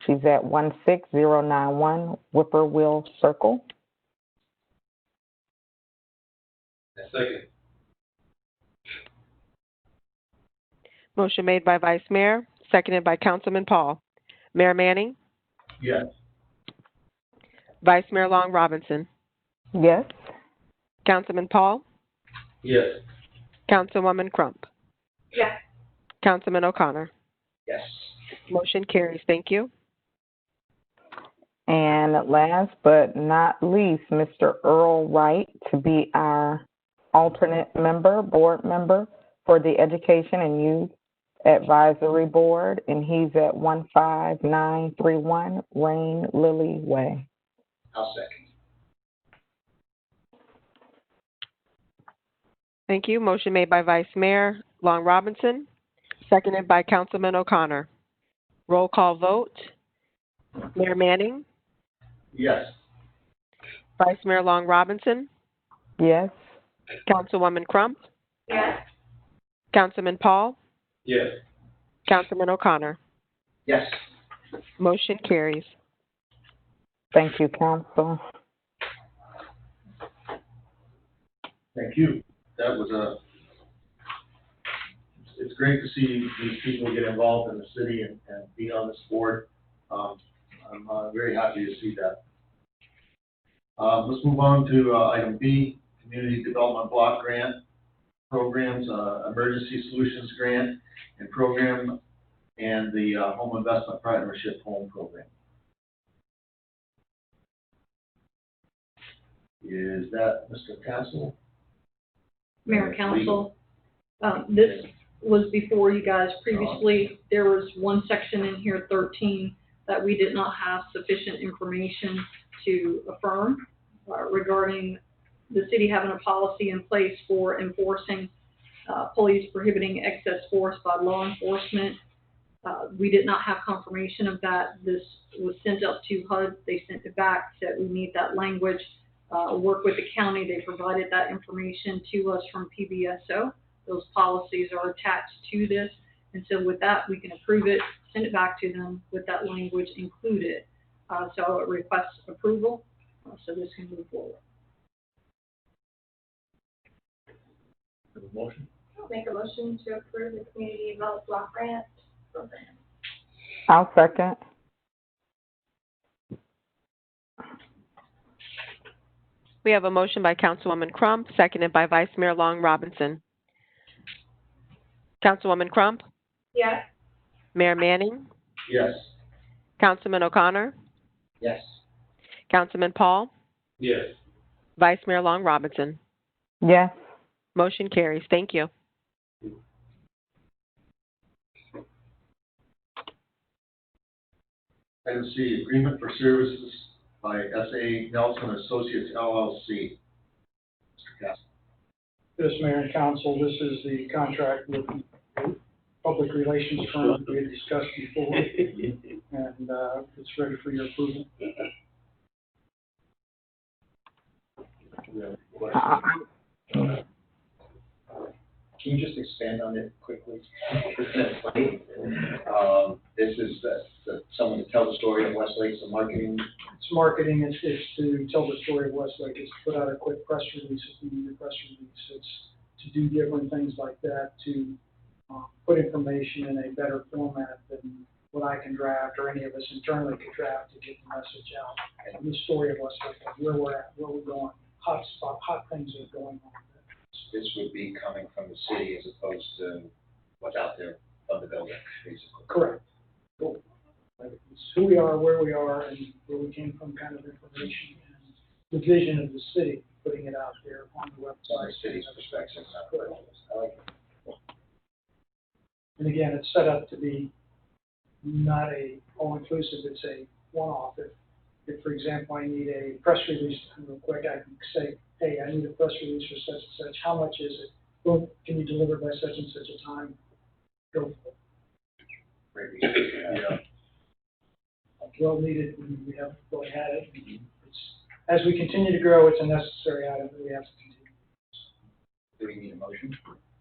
[SPEAKER 5] She's at 16091 Whippoorwill Circle.
[SPEAKER 8] I second.
[SPEAKER 1] Motion made by Vice Mayor, seconded by Councilman Paul. Mayor Manning,
[SPEAKER 3] Yes.
[SPEAKER 1] Vice Mayor Long Robinson,
[SPEAKER 5] Yes.
[SPEAKER 1] Councilman Paul,
[SPEAKER 8] Yes.
[SPEAKER 1] Councilwoman Crump,
[SPEAKER 6] Yes.
[SPEAKER 1] Councilman O'Connor.
[SPEAKER 10] Yes.
[SPEAKER 1] Motion carries. Thank you.
[SPEAKER 5] And last but not least, Mr. Earl Wright to be our alternate member, board member for the Education and Youth Advisory Board, and he's at 15931 Rain Lily Way.
[SPEAKER 10] I'll second.
[SPEAKER 1] Thank you. Motion made by Vice Mayor Long Robinson, seconded by Councilman O'Connor. Roll call vote. Mayor Manning,
[SPEAKER 3] Yes.
[SPEAKER 1] Vice Mayor Long Robinson,
[SPEAKER 5] Yes.
[SPEAKER 1] Councilwoman Crump,
[SPEAKER 6] Yes.
[SPEAKER 1] Councilman Paul,
[SPEAKER 8] Yes.
[SPEAKER 1] Councilman O'Connor.
[SPEAKER 10] Yes.
[SPEAKER 1] Motion carries.
[SPEAKER 5] Thank you, council.
[SPEAKER 3] Thank you. That was it's great to see these people get involved in the city and be on this board. I'm very happy to see that. Let's move on to item B, Community Development Block Grant Programs, Emergency Solutions Grant and Program, and the Home Investment Partnership Home Program. Is that Mr. Castle?
[SPEAKER 7] Mayor and council, this was before you guys previously. There was one section in here, 13, that we did not have sufficient information to affirm regarding the city having a policy in place for enforcing police prohibiting excess force by law enforcement. We did not have confirmation of that. This was sent up to HUD. They sent it back, said we need that language. Work with the county. They provided that information to us from PBSO. Those policies are attached to this. And so with that, we can approve it, send it back to them with that language included. So it requests approval, so this can move forward.
[SPEAKER 3] Have a motion?
[SPEAKER 6] I'll make a motion to approve the Community Development Block Grant Program.
[SPEAKER 5] I'll second.
[SPEAKER 1] We have a motion by Councilwoman Crump, seconded by Vice Mayor Long Robinson. Councilwoman Crump,
[SPEAKER 6] Yes.
[SPEAKER 1] Mayor Manning,
[SPEAKER 3] Yes.
[SPEAKER 1] Councilman O'Connor,
[SPEAKER 10] Yes.
[SPEAKER 1] Councilman Paul,
[SPEAKER 8] Yes.
[SPEAKER 1] Vice Mayor Long Robinson.
[SPEAKER 5] Yes.
[SPEAKER 1] Motion carries. Thank you.
[SPEAKER 3] Item C, Agreement for Services by S.A. Nelson Associates LLC. Mr. Castle.
[SPEAKER 9] Yes, Mayor and Council, this is the contract with the public relations firm we had discussed before, and it's ready for your approval.
[SPEAKER 10] Can you just expand on it quickly? This is someone to tell the story of Westlake, some marketing.
[SPEAKER 9] It's marketing, it's to tell the story of Westlake, it's to put out a quick press release if we need a press release. It's to do different things like that, to put information in a better format than what I can draft or any of us internally could draft to get the message out. And the story of Westlake, like where we're at, where we're going, hot things that are going on.
[SPEAKER 10] This would be coming from the city as opposed to what's out there of the building, basically.
[SPEAKER 9] Correct. Cool. Like, it's who we are, where we are, and where we came from, kind of information and the vision of the city, putting it out there on the
[SPEAKER 10] From
[SPEAKER 9] website.
[SPEAKER 10] the city's perspective, not
[SPEAKER 9] Correct.
[SPEAKER 10] I like it.
[SPEAKER 9] And again, it's set up to be not a all-inclusive, it's a one-off. If, for example, I need a press release real quick, I can say, hey, I need a press release for such and such, how much is it? Well, can you deliver by such and such a time? Go for it.
[SPEAKER 10] Great research.
[SPEAKER 3] Yeah.
[SPEAKER 9] Well needed, we haven't really had it. It's, as we continue to grow, it's a necessary item that we have to continue.
[SPEAKER 10] Do we need a motion?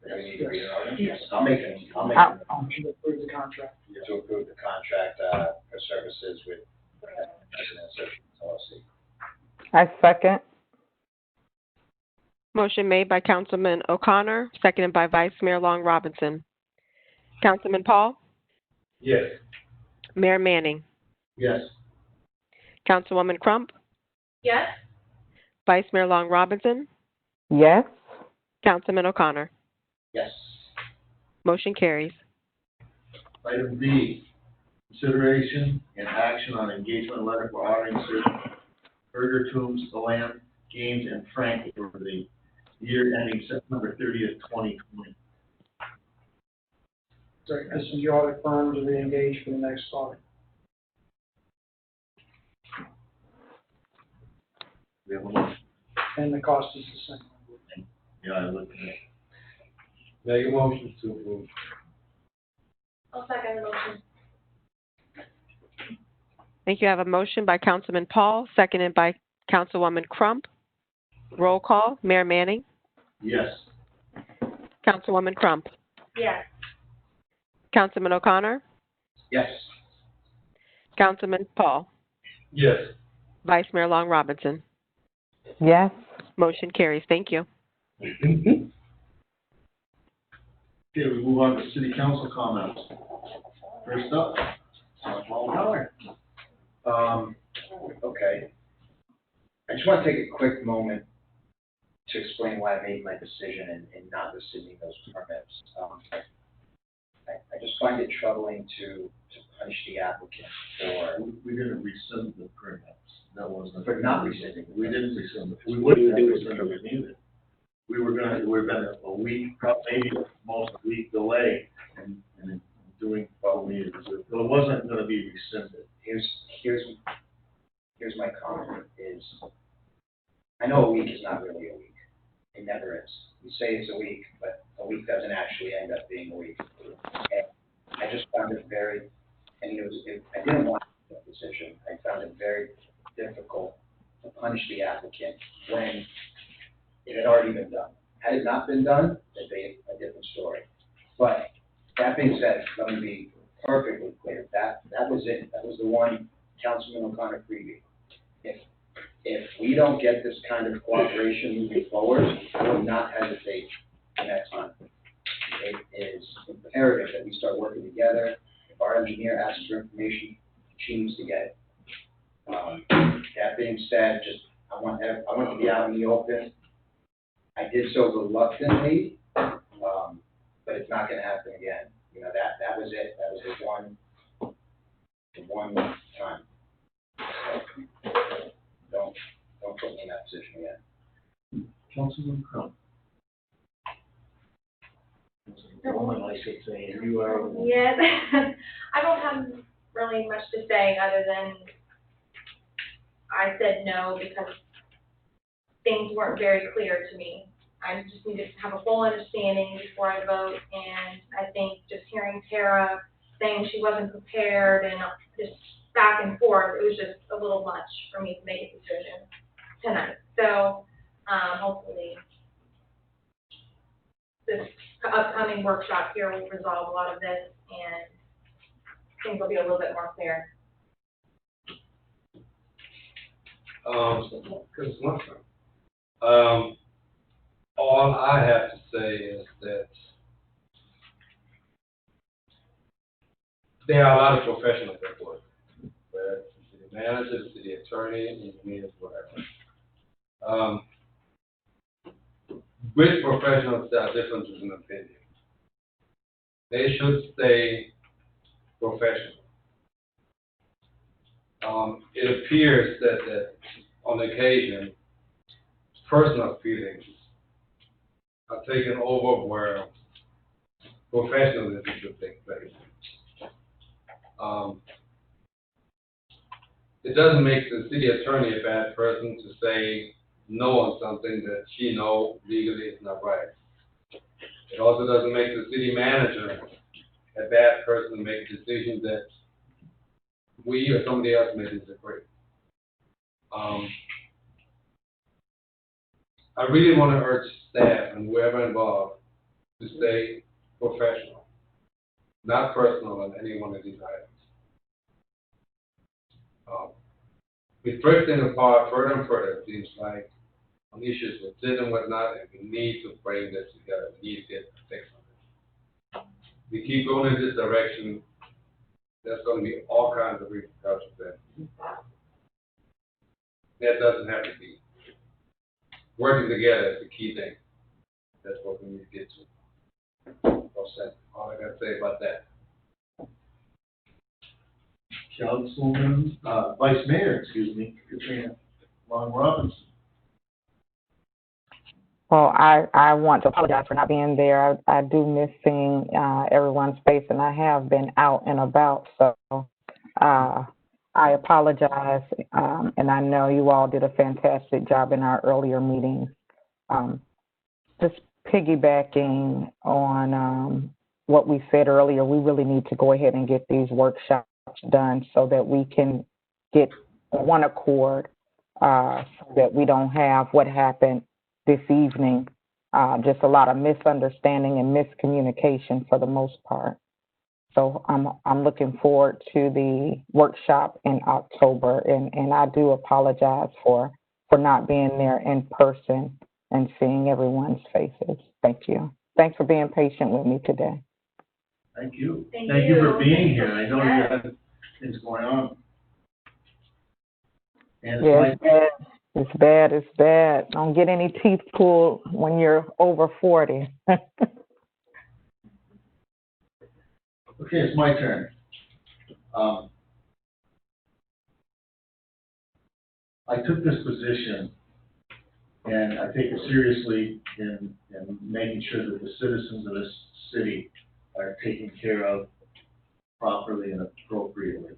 [SPEAKER 10] Do we need to read it out?
[SPEAKER 9] Yes.
[SPEAKER 10] I'll make it.
[SPEAKER 9] To approve the contract.
[SPEAKER 10] To approve the contract for services with LLC.
[SPEAKER 5] I second.
[SPEAKER 1] Motion made by Councilman O'Connor, seconded by Vice Mayor Long Robinson. Councilman Paul,
[SPEAKER 8] Yes.
[SPEAKER 1] Mayor Manning,
[SPEAKER 3] Yes.
[SPEAKER 1] Councilwoman Crump,
[SPEAKER 6] Yes.
[SPEAKER 1] Vice Mayor Long Robinson,
[SPEAKER 5] Yes.
[SPEAKER 1] Councilman O'Connor.
[SPEAKER 10] Yes.
[SPEAKER 1] Motion carries.
[SPEAKER 3] Item B, consideration and action on engagement letter for honoring certain Burger Tombs, the Lamb, Games, and Frank for the year ending September 30th, 2020.
[SPEAKER 9] So this is the audit firm to be engaged for the next audit.
[SPEAKER 3] We have a motion.
[SPEAKER 9] And the cost is the same.
[SPEAKER 3] Yeah, I looked at it.
[SPEAKER 8] Make a motion to approve.
[SPEAKER 6] I'll second the motion.
[SPEAKER 1] Thank you. I have a motion by Councilman Paul, seconded by Councilwoman Crump. Roll call. Mayor Manning.
[SPEAKER 3] Yes.
[SPEAKER 1] Councilwoman Crump.
[SPEAKER 6] Yes.
[SPEAKER 1] Councilman O'Connor.
[SPEAKER 10] Yes.
[SPEAKER 1] Councilman Paul.
[SPEAKER 8] Yes.
[SPEAKER 1] Vice Mayor Long Robinson.
[SPEAKER 5] Yes.
[SPEAKER 1] Motion carries. Thank you.
[SPEAKER 3] Okay, we move on to city council comments. First up, Paul Keller.
[SPEAKER 10] Okay. I just want to take a quick moment to explain why I made my decision in not rescinding those permits. I just find it troubling to punish the applicant for.
[SPEAKER 3] We didn't rescind the permits. That wasn't.
[SPEAKER 10] For not rescinding.
[SPEAKER 3] We didn't rescind it. We wouldn't have rescinded it either. We've been a week, maybe almost a week delay in doing what we needed to do. So it wasn't gonna be rescinded.
[SPEAKER 10] Here's my comment is, I know a week is not really a week. It never is. We say it's a week, but a week doesn't actually end up being a week. And I just found it very, I didn't want that decision. I found it very difficult to punish the applicant when it had already been done. Had it not been done, it'd be a different story. But that being said, let me be perfectly clear. That was it. That was the one Councilman O'Connor previewed. If we don't get this kind of cooperation moving forward, I will not hesitate the next time. It is imperative that we start working together. If our engineer asks for information, she needs to get it. That being said, I want to be out in the open. I did so reluctantly, but it's not going to happen again. You know, that was it. That was the one time. So, don't put me in that position again.
[SPEAKER 3] Councilman Crump. The woman I should say, you are.
[SPEAKER 6] Yes. I don't have really much to say other than I said no because things weren't very clear to me. I just needed to have a full understanding before I vote, and I think just hearing Tara saying she wasn't prepared and just back and forth, it was just a little much for me to make a decision tonight. So hopefully this upcoming workshop here will resolve a lot of this and things will be a little bit more clear.
[SPEAKER 8] Because all I have to say is that there are a lot of professionals at work, whether it's the city manager, the city attorney, engineers, whatever. With professionals, there are differences in opinion. They should stay professional. It appears that on occasion, personal feelings are taken over where professionalism should take place. It doesn't make the city attorney a bad person to say no on something that she knows legally is not right. It also doesn't make the city manager a bad person to make a decision that we or somebody else may disagree. I really want to urge staff and whoever involved to stay professional, not personal on any one of these items. We're drifting apart further and further, it seems like, on issues with sin and whatnot, and we need to bring this together. We need to get a fix on this. We keep going in this direction, there's going to be all kinds of repercussions there. That doesn't have to be. Working together is the key thing. That's what we need to get to. All I got to say about that.
[SPEAKER 3] Councilman, Vice Mayor, Katrina Long Robinson.
[SPEAKER 5] Well, I want to apologize for not being there. I do miss seeing everyone's face, and I have been out and about, so I apologize, and I know you all did a fantastic job in our earlier meetings. Just piggybacking on what we said earlier, we really need to go ahead and get these workshops done so that we can get one accord, so that we don't have what happened this evening, just a lot of misunderstanding and miscommunication for the most part. So I'm looking forward to the workshop in October, and I do apologize for not being there in person and seeing everyone's faces. Thank you. Thanks for being patient with me today.
[SPEAKER 3] Thank you.
[SPEAKER 6] Thank
[SPEAKER 3] you for
[SPEAKER 6] you.
[SPEAKER 3] being here. I know you had things going on. And
[SPEAKER 5] Yeah, it's bad. It's bad. Don't get any teeth pulled when you're over 40.
[SPEAKER 3] Okay, it's my turn. I took this position, and I take it seriously in making sure that the citizens of this city are taken care of properly and appropriately.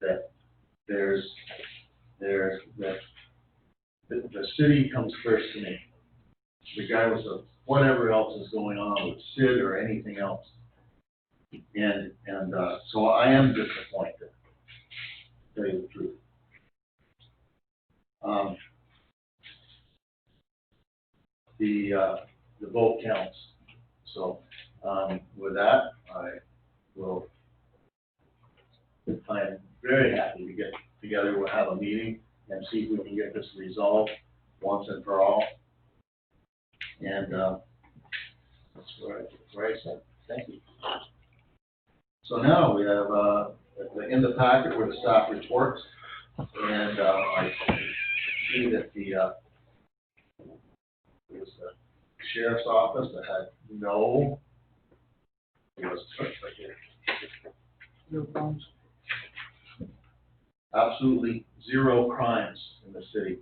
[SPEAKER 3] That the city comes first to me, regardless of whatever else is going on with Sid or anything else. And so I am disappointed, to tell you the truth. The vote counts. So with that, I am very happy to get together. We'll have a meeting and see if we can get this resolved once and for all. And that's where I said thank you. So now we have in the packet were the staff reports, and I see that it was the sheriff's office that had no
[SPEAKER 9] problems.
[SPEAKER 3] absolutely zero crimes in the city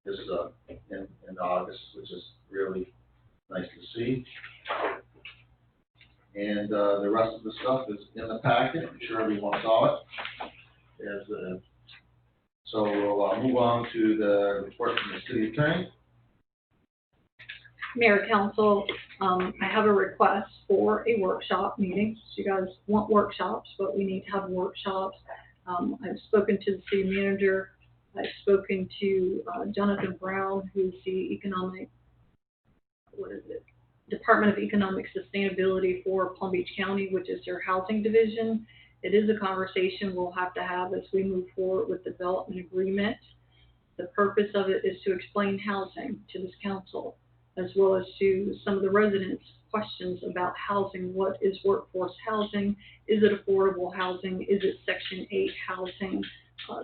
[SPEAKER 3] this in August, which is really nice to see. And the rest of the stuff is in the packet. I'm sure everyone saw it. So we'll move on to the report from the city attorney.
[SPEAKER 7] Mayor, Council, I have a request for a workshop meeting. So you guys want workshops, but we need to have workshops. I've spoken to the city manager. I've spoken to Jonathan Brown, who's the Department of Economic Sustainability for Palm Beach County, which is their housing division. It is a conversation we'll have to have as we move forward with the development agreement. The purpose of it is to explain housing to this council, as well as to some of the residents' questions about housing. What is workforce housing? Is it affordable housing? Is it Section 8 housing?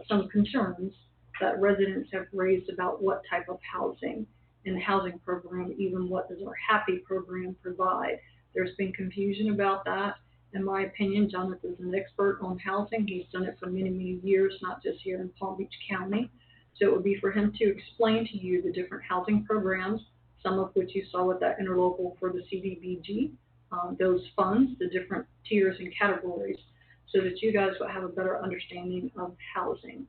[SPEAKER 7] Some concerns that residents have raised about what type of housing and the housing program, even what does our HAPPY program provide. There's been confusion about that. In my opinion, Jonathan is an expert on housing. He's done it for many, many years, not just here in Palm Beach County. So it would be for him to explain to you the different housing programs, some of which you saw with that interlocal for the CDBG, those funds, the different tiers and categories, so that you guys would have a better understanding of housing.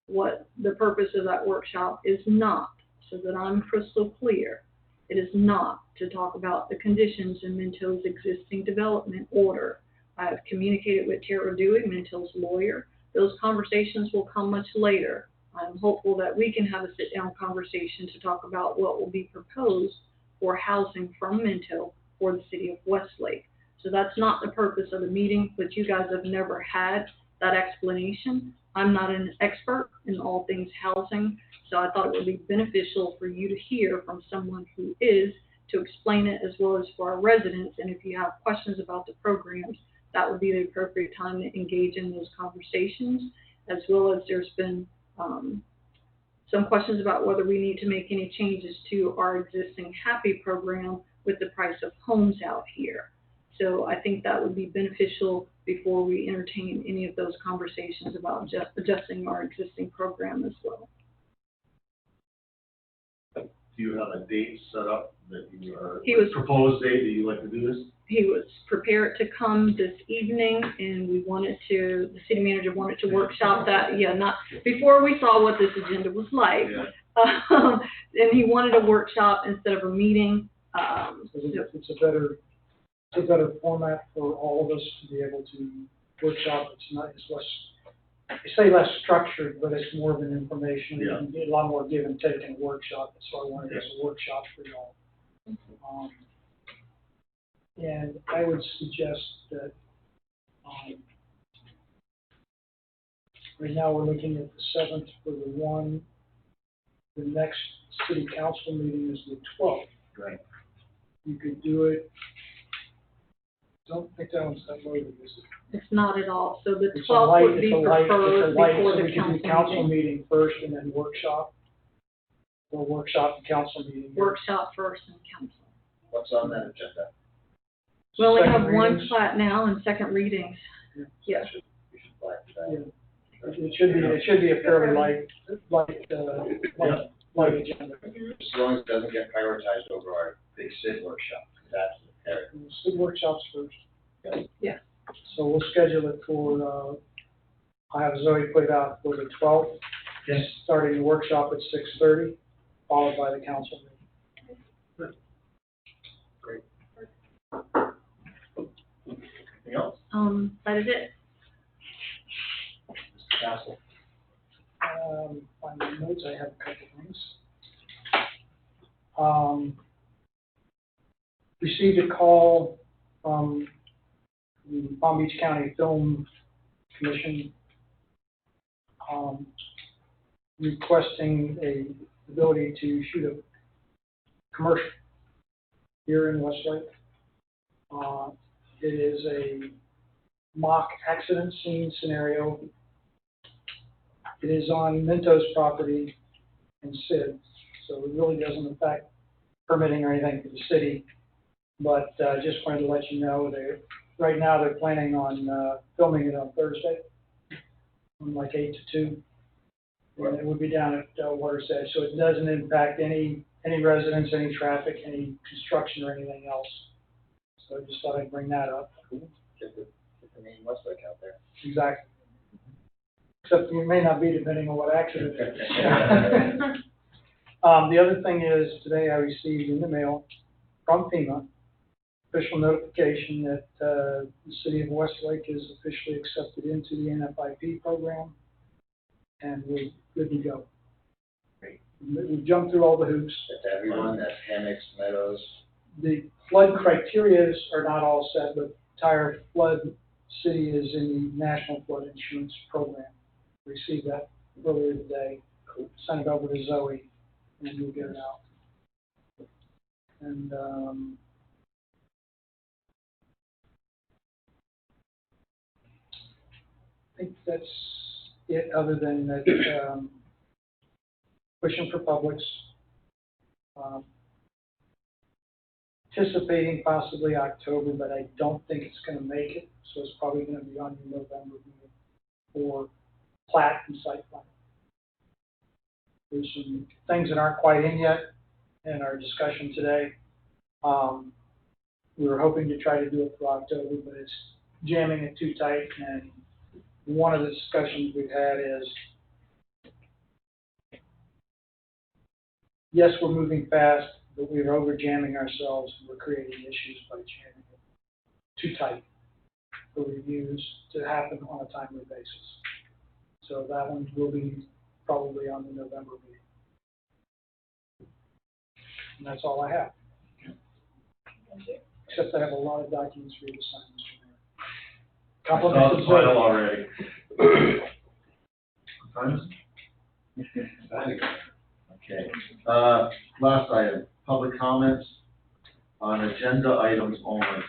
[SPEAKER 7] What the purpose of that workshop is not, so that I'm crystal clear, it is not to talk about the conditions in Minto's existing development order. I have communicated with Tara Dewey, Minto's lawyer. Those conversations will come much later. I'm hopeful that we can have a sit-down conversation to talk about what will be proposed for housing from Minto for the city of Westlake. So that's not the purpose of the meeting, but you guys have never had that explanation. I'm not an expert in all things housing, so I thought it would be beneficial for you to hear from someone who is, to explain it, as well as for our residents. And if you have questions about the programs, that would be the appropriate time to engage in those conversations, as well as there's been some questions about whether we need to make any changes to our existing HAPPY program with the price of homes out here. So I think that would be beneficial before we entertain any of those conversations about just adjusting our existing program as well.
[SPEAKER 3] Do you have a date set up that you proposed date that you like to do this?
[SPEAKER 7] He was prepared to come this evening, and the city manager wanted to workshop that. Yeah, not before we saw what this agenda was like.
[SPEAKER 3] Yeah.
[SPEAKER 7] And he wanted a workshop instead of a meeting.
[SPEAKER 9] It's a better format for all of us to be able to workshop. It's less, I say less structured, but it's more of an information.
[SPEAKER 3] Yeah.
[SPEAKER 9] You can get a lot more give and take in a workshop. That's why I wanted it as a workshop for y'all. And I would suggest that, right now we're looking at the 7th for the one. The next city council meeting is the 12th.
[SPEAKER 3] Right.
[SPEAKER 9] You could do it. Don't think that one's that loaded, is it?
[SPEAKER 7] It's not at all. So the
[SPEAKER 9] It's a
[SPEAKER 7] 12th
[SPEAKER 9] light-
[SPEAKER 7] would be
[SPEAKER 9] it's a light-
[SPEAKER 7] preferred
[SPEAKER 9] it's a light,
[SPEAKER 7] before
[SPEAKER 9] so
[SPEAKER 7] the
[SPEAKER 9] we can do council meeting first and then workshop. Or workshop and council meeting.
[SPEAKER 7] Workshop first and council.
[SPEAKER 3] What's on that agenda?
[SPEAKER 7] We only
[SPEAKER 9] Second
[SPEAKER 7] have one
[SPEAKER 9] readings.
[SPEAKER 7] plat now and second readings.
[SPEAKER 9] Yeah.
[SPEAKER 7] Yes.
[SPEAKER 3] We should flag that.
[SPEAKER 9] Yeah. It should be a fairly light agenda.
[SPEAKER 3] As long as it doesn't get prioritized over our big SID workshop, that's the area.
[SPEAKER 9] We'll do workshops first.
[SPEAKER 7] Yeah.
[SPEAKER 9] So we'll schedule it for, I have Zoe put it out for the 12th.
[SPEAKER 3] Yes.
[SPEAKER 9] Starting the workshop at 6:30, followed by the council meeting.
[SPEAKER 3] Great. Anything else?
[SPEAKER 7] That is it.
[SPEAKER 3] Mr. Castle?
[SPEAKER 9] On my notes, I have a couple things. Received a call from the Palm Beach County Film Commission, requesting the ability to shoot a commercial here in Westlake. It is a mock accident scene scenario. It is on Minto's property in Sid, so it really doesn't affect permitting or anything for the city. But just wanted to let you know right now they're planning on filming it on Thursday, from like 8 to 2. And it would be down at Water's Edge, so it doesn't impact any residents, any traffic, any construction or anything else. So I just thought I'd bring that up.
[SPEAKER 3] Get the name Westlake out there.
[SPEAKER 9] Exactly. Except you may not be, depending on what accident it is. The other thing is, today I received in the mail from FEMA, official notification that the city of Westlake is officially accepted into the NFIP program, and we're good to go.
[SPEAKER 3] Great.
[SPEAKER 9] We've jumped through all the hoops.
[SPEAKER 3] That's everyone, that's hammocks, meadows.
[SPEAKER 9] The flood criteria are not all set, but entire flood city is in the National Flood Insurance Program. Received that earlier today. Sent it over to Zoe, and we'll get it out. And I think that's it, other than that, pushing for Publix. Anticipating possibly October, but I don't think it's going to make it, so it's probably going to be on your November meeting for plat and site plan. There's some things that aren't quite in yet in our discussion today. We were hoping to try to do it for October, but it's jamming it too tight, and one of the discussions we've had is, yes, we're moving fast, but we're over jamming ourselves, and we're creating issues by jamming it too tight for reviews to happen on a timely basis. So that one will be probably on the November meeting. And that's all I have. Except I have a lot of documents for you to sign, Mr. Mayor.
[SPEAKER 3] I saw the final already. Okay, last item, public comments on agenda items only.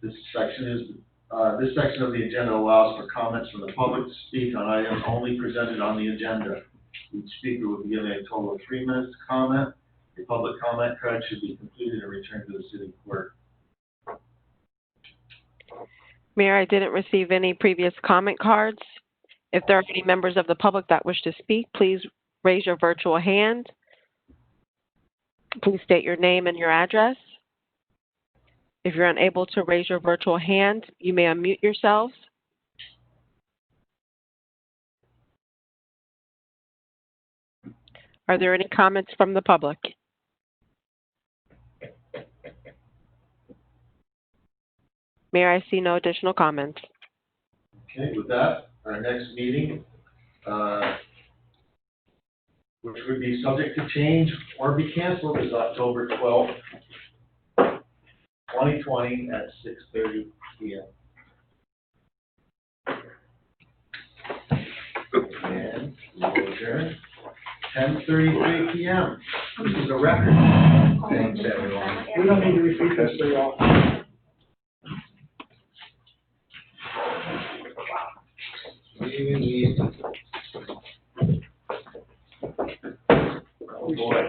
[SPEAKER 3] This section of the agenda allows for comments from the public to speak on items only presented on the agenda. Each speaker will be given a total of 3 minutes to comment. A public comment card should be completed and returned to the city clerk.
[SPEAKER 1] Mayor, I didn't receive any previous comment cards. If there are any members of the public that wish to speak, please raise your virtual hand. Please state your name and your address. If you're unable to raise your virtual hand, you may unmute yourselves. Are there any comments from the public? Mayor, I see no additional comments.
[SPEAKER 3] Okay, with that, our next meeting, which would be subject to change or be canceled, is October 12th, 2020 at 6:30 p.m. And we will adjourn 10:33 p.m. This is a record. Thanks, everyone.
[SPEAKER 9] We don't need to repeat this very often.
[SPEAKER 3] Oh, boy.